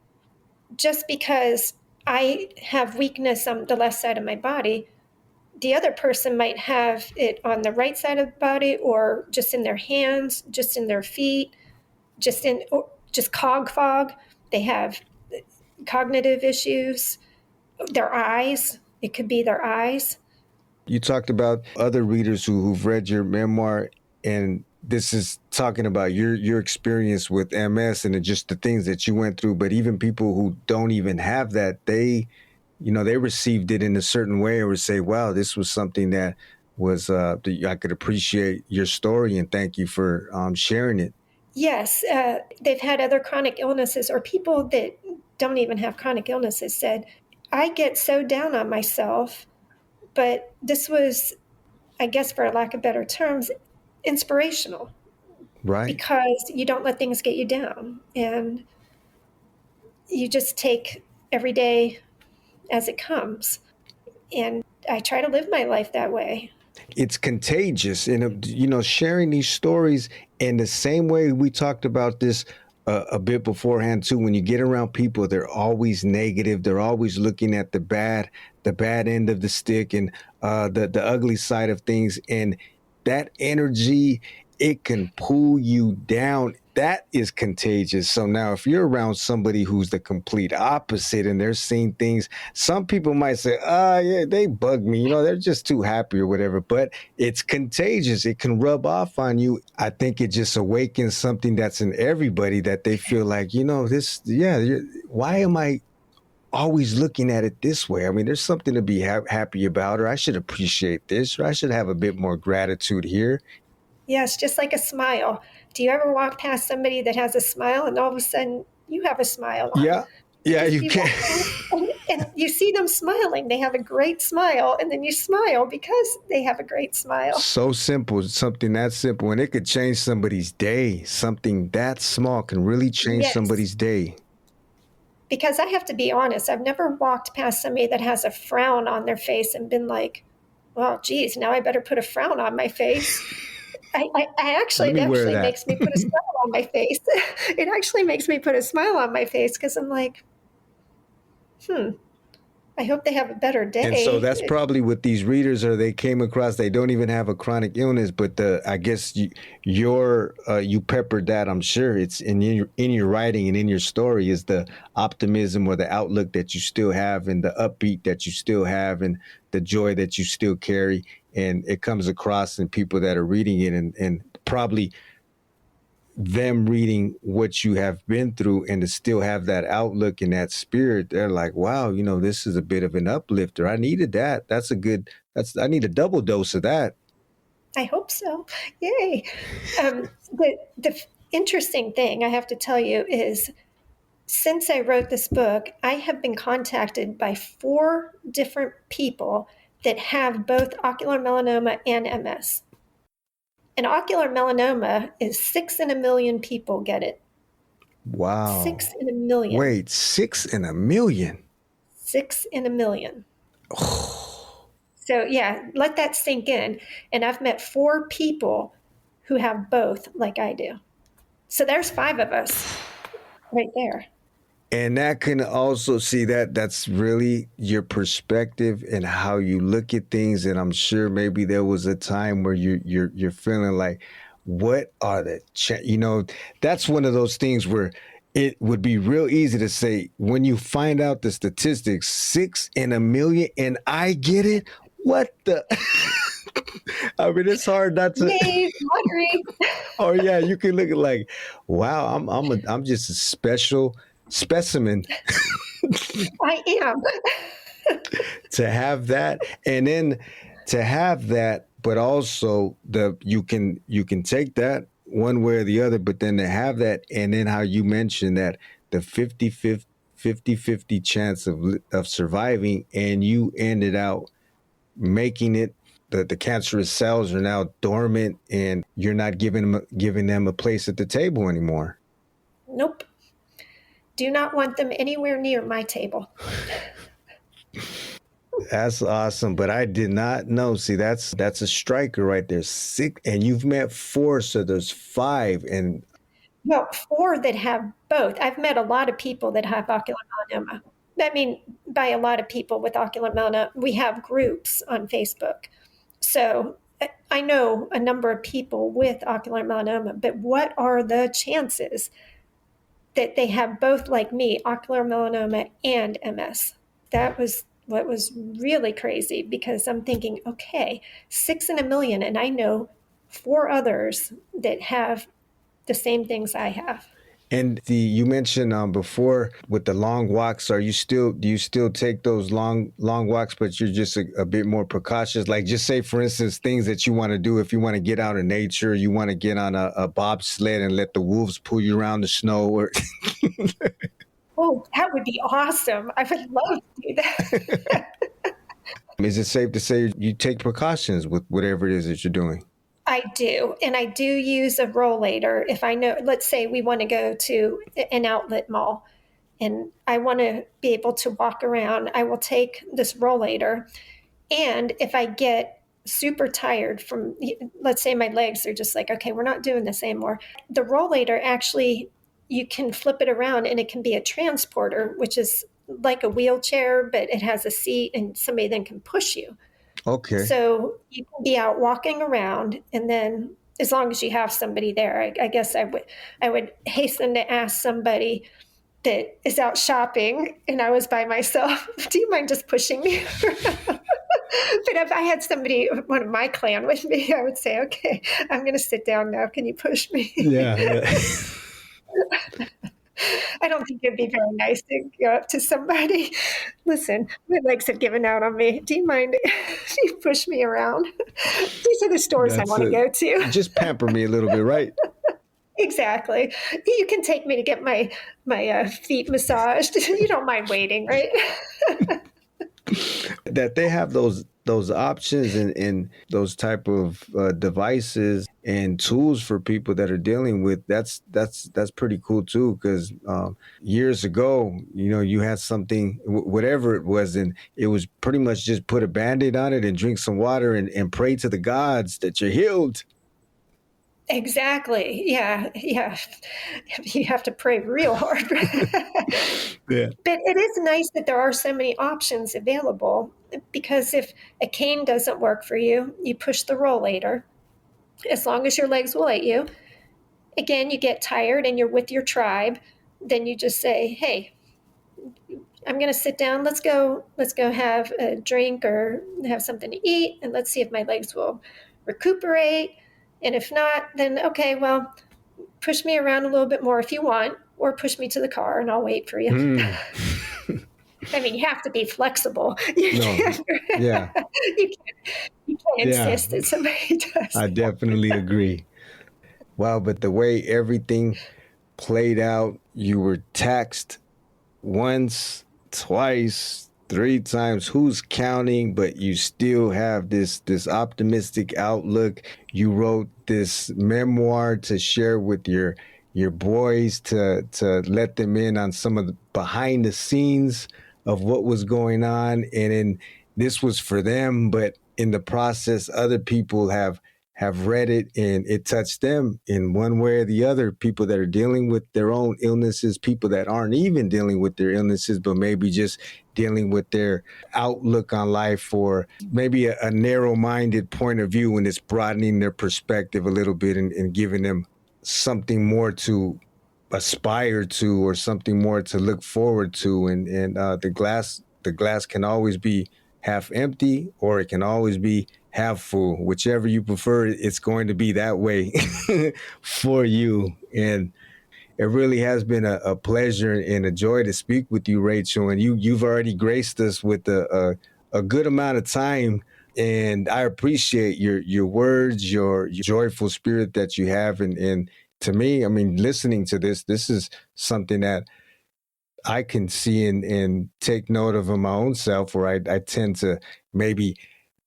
just because I have weakness on the left side of my body, the other person might have it on the right side of the body, or just in their hands, just in their feet, just cog fog. They have cognitive issues. Their eyes, it could be their eyes. You talked about other readers who've read your memoir, and this is talking about your experience with MS and just the things that you went through. But even people who don't even have that, they received it in a certain way, or would say, wow, this was something that was, I could appreciate your story and thank you for sharing it. Yes. They've had other chronic illnesses, or people that don't even have chronic illnesses said, I get so down on myself, but this was, I guess for lack of better terms, inspirational. Right. Because you don't let things get you down, and you just take every day as it comes. And I try to live my life that way. It's contagious. And, sharing these stories in the same way we talked about this a bit beforehand too, when you get around people, they're always negative. They're always looking at the bad end of the stick and the ugly side of things. And that energy, it can pull you down. That is contagious. So now if you're around somebody who's the complete opposite and they're seeing things, some people might say, yeah, they bug me. They're just too happy or whatever, but it's contagious. It can rub off on you. I think it just awakens something that's in everybody, that they feel like, why am I always looking at it this way? I mean, there's something to be happy about, or I should appreciate this, or I should have a bit more gratitude here. Yes, just like a smile. Do you ever walk past somebody that has a smile and all of a sudden you have a smile on? Yeah, you can. And you see them smiling. They have a great smile, and then you smile because they have a great smile. So simple, something that simple, and it could change somebody's day. Something that small can really change somebody's day. Because I have to be honest, I've never walked past somebody that has a frown on their face and been like, well, geez, now I better put a frown on my face. It actually makes me put a smile on my face. It actually makes me put a smile on my face because I'm like, I hope they have a better day. And so that's probably what these readers are. They came across. They don't even have a chronic illness, but I guess you peppered that. I'm sure it's in your writing and in your story is the optimism or the outlook that you still have, and the upbeat that you still have, and the joy that you still carry, and it comes across in people that are reading it, and probably them reading what you have been through and to still have that outlook and that spirit. They're like, wow, this is a bit of an uplifter. I needed that. I need a double dose of that. I hope so. Yay. The interesting thing I have to tell you is, since I wrote this book, I have been contacted by 4 different people that have both ocular melanoma and MS. And ocular melanoma is 6 in a million people get it. Wow. 6 in a million. Wait, 6 in a million? 6 in a million. So yeah, let that sink in. And I've met 4 people who have both like I do. So there's 5 of us right there. And that can also see that's really your perspective and how you look at things. And I'm sure maybe there was a time where you're feeling like, what are the that's one of those things where it would be real easy to say, when you find out the statistics, 6 in a million, and I get it. What the? I mean, it's hard not to. Yay, lottery. Oh yeah, you can look at like, wow, I'm just a special specimen. I am. To have that, and then to have that, but also you can take that one way or the other, but then to have that, and then how you mentioned that the 50-50 chance of surviving, and you ended out making it. The cancerous cells are now dormant, and you're not giving them a place at the table anymore. Nope. Do not want them anywhere near my table. That's awesome, but I did not know. See, that's a striker right there. 6, and you've met 4, so there's 5, and well, 4 that have both. I've met a lot of people that have ocular melanoma. I mean, by a lot of people with ocular melanoma, we have groups on Facebook. So I know a number of people with ocular melanoma, but what are the chances that they have both, like me, ocular melanoma and MS? That was what was really crazy, because I'm thinking, okay, 6 in a million, and I know 4 others that have the same things I have. And you mentioned before with the long walks, do you still take those long walks, but you're just a bit more precautious? Like, just say, for instance, things that you want to do, if you want to get out in nature, you want to get on a bobsled and let the wolves pull you around the snow, or Oh, that would be awesome. I would love to do that. Is it safe to say you take precautions with whatever it is that you're doing? I do. And I do use a rollator. If I know, let's say we want to go to an outlet mall and I want to be able to walk around, I will take this rollator. And if I get super tired from, let's say my legs are just like, okay, we're not doing this anymore. The rollator actually, you can flip it around and it can be a transporter, which is like a wheelchair, but it has a seat and somebody then can push you. Okay. So you can be out walking around, and then as long as you have somebody there, I guess I would hasten to ask somebody that is out shopping and I was by myself, do you mind just pushing me? But if I had somebody, one of my clan with me, I would say, okay, I'm going to sit down now. Can you push me? Yeah. I don't think it'd be very nice to go up to somebody. Listen, my legs have given out on me. Do you mind if you push me around? These are the stores I want to go to. Just pamper me a little bit, right? Exactly. You can take me to get my feet massaged. You don't mind waiting, right? That they have those options and those type of devices and tools for people that are dealing with that's pretty cool too, because years ago, you had something, whatever it was, and it was pretty much just put a Band-Aid on it and drink some water and pray to the gods that you're healed. Exactly. Yeah. Yeah. You have to pray real hard. Yeah. But it is nice that there are so many options available, because if a cane doesn't work for you, you push the rollator as long as your legs will let you. Again, you get tired and you're with your tribe, then you just say, hey, I'm going to sit down. Let's go have a drink or have something to eat, and let's see if my legs will recuperate. And if not, then okay, well, push me around a little bit more if you want, or push me to the car and I'll wait for you. I mean, you have to be flexible. No. Yeah. You can't Yeah. insist that somebody does. I definitely agree. Wow, but the way everything played out, you were taxed once, twice, 3 times, who's counting? But you still have this optimistic outlook. You wrote this memoir to share with your boys, to let them in on some of the behind the scenes of what was going on. And then this was for them, but in the process, other people have read it and it touched them in one way or the other. People that are dealing with their own illnesses, people that aren't even dealing with their illnesses, but maybe just dealing with their outlook on life, or maybe a narrow-minded point of view, and it's broadening their perspective a little bit and giving them something more to aspire to, or something more to look forward to. And the glass can always be half empty, or it can always be half full. Whichever you prefer, it's going to be that way for you. And it really has been a pleasure and a joy to speak with you, Rachel. And you've already graced us with a good amount of time. And I appreciate your words, your joyful spirit that you have. And to me, I mean, listening to this is something that I can see and take note of in my own self, where I tend to maybe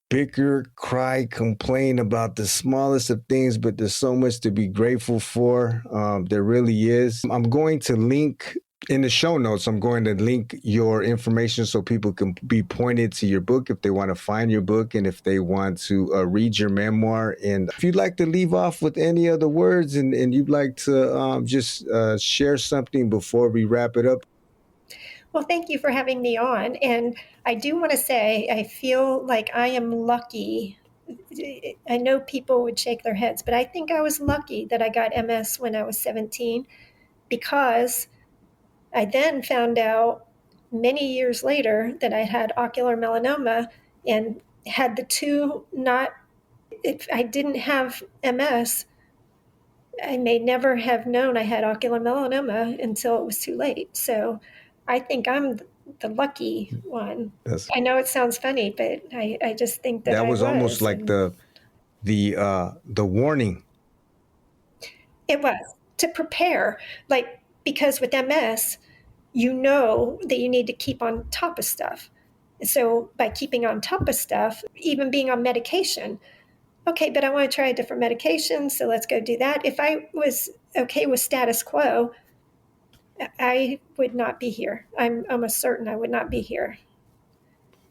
bicker, cry, complain about the smallest of things, but there's so much to be grateful for. There really is. I'm going to link in the show notes, I'm going to link your information so people can be pointed to your book if they want to find your book, and if they want to read your memoir. And if you'd like to leave off with any other words, and you'd like to just share something before we wrap it up. Well, thank you for having me on. And I do want to say, I feel like I am lucky. I know people would shake their heads, but I think I was lucky that I got MS when I was 17, because I then found out many years later that I had ocular melanoma, and had the two not, if I didn't have MS, I may never have known I had ocular melanoma until it was too late. So I think I'm the lucky one. I know it sounds funny, but I just think that was almost like the warning. It was to prepare, like, because with MS, you know that you need to keep on top of stuff. So by keeping on top of stuff, even being on medication, okay, but I want to try a different medication, so let's go do that. If I was okay with status quo, I would not be here. I'm almost certain I would not be here.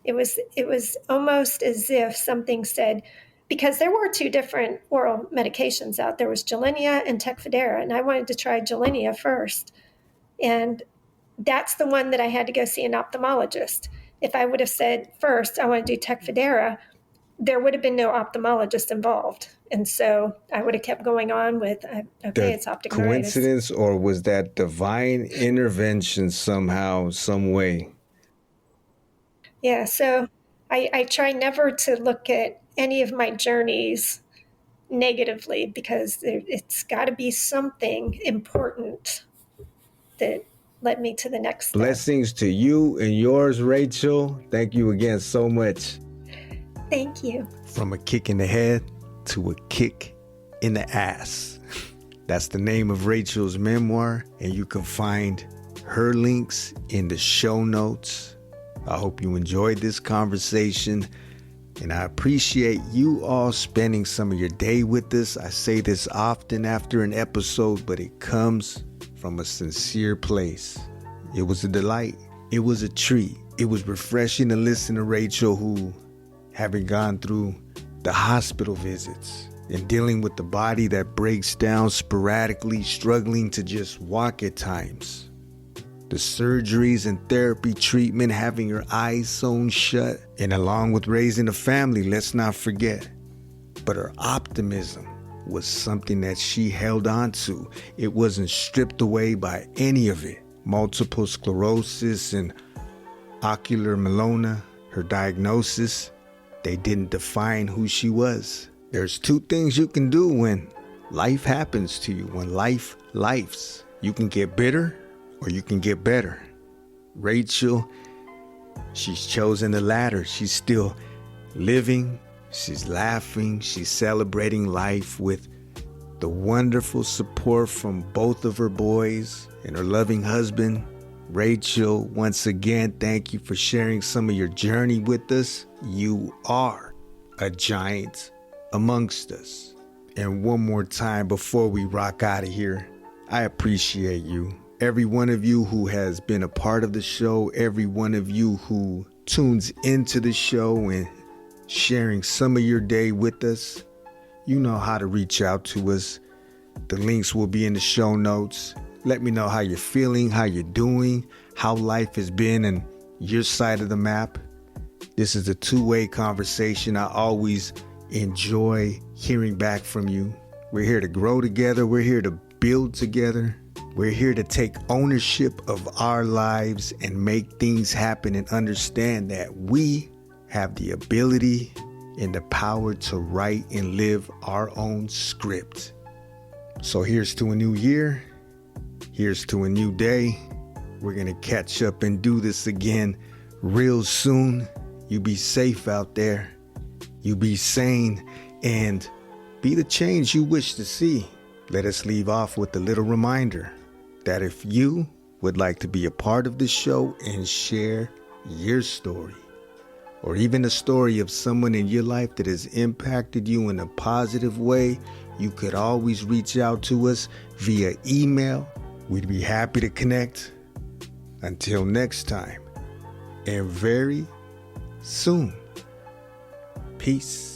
It was almost as if something said, because there were 2 different oral medications out. There was Gilenya and Tecfidera, and I wanted to try Gilenya first. And that's the one that I had to go see an ophthalmologist. If I would have said first, I want to do Tecfidera, there would have been no ophthalmologist involved. And so I would have kept going on with, okay, it's optic neuritis. Coincidence, or was that divine intervention somehow, some way? Yeah, so I try never to look at any of my journeys negatively, because it's got to be something important that led me to the next step. Blessings to you and yours, Rachel. Thank you again so much. Thank you. From a kick in the head to a kick in the ass. That's the name of Rachel's memoir, and you can find her links in the show notes. I hope you enjoyed this conversation, and I appreciate you all spending some of your day with us. I say this often after an episode, but it comes from a sincere place. It was a delight. It was a treat. It was refreshing to listen to Rachel, who, having gone through the hospital visits, and dealing with the body that breaks down sporadically, struggling to just walk at times. The surgeries and therapy treatment, having her eyes sewn shut, and along with raising a family, let's not forget. But her optimism was something that she held on to. It wasn't stripped away by any of it. Multiple sclerosis and ocular melanoma, her diagnosis, they didn't define who she was. There's two things you can do when life happens to you, when life lifes. You can get bitter or you can get better. Rachel, she's chosen the latter. She's still living, she's laughing, she's celebrating life with the wonderful support from both of her boys and her loving husband. Rachel, once again, thank you for sharing some of your journey with us. You are a giant amongst us. And one more time before we rock out of here, I appreciate you. Every one of you who has been a part of the show, every one of you who tunes into the show and sharing some of your day with us, you know how to reach out to us. The links will be in the show notes. Let me know how you're feeling, how you're doing, how life has been on your side of the map. This is a two-way conversation. I always enjoy hearing back from you. We're here to grow together. We're here to build together. We're here to take ownership of our lives and make things happen and understand that we have the ability and the power to write and live our own script. So here's to a new year. Here's to a new day. We're going to catch up and do this again real soon. You be safe out there. You be sane and be the change you wish to see. Let us leave off with a little reminder that if you would like to be a part of the show and share your story, or even the story of someone in your life that has impacted you in a positive way, you could always reach out to us via email. We'd be happy to connect. Until next time, and very soon. Peace.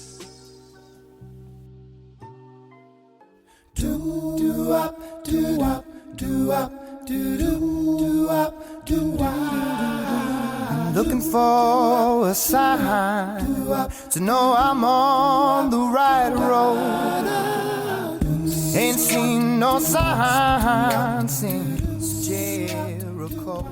I'm looking for a sign to know I'm on the right road. Ain't seen no sign since Jericho.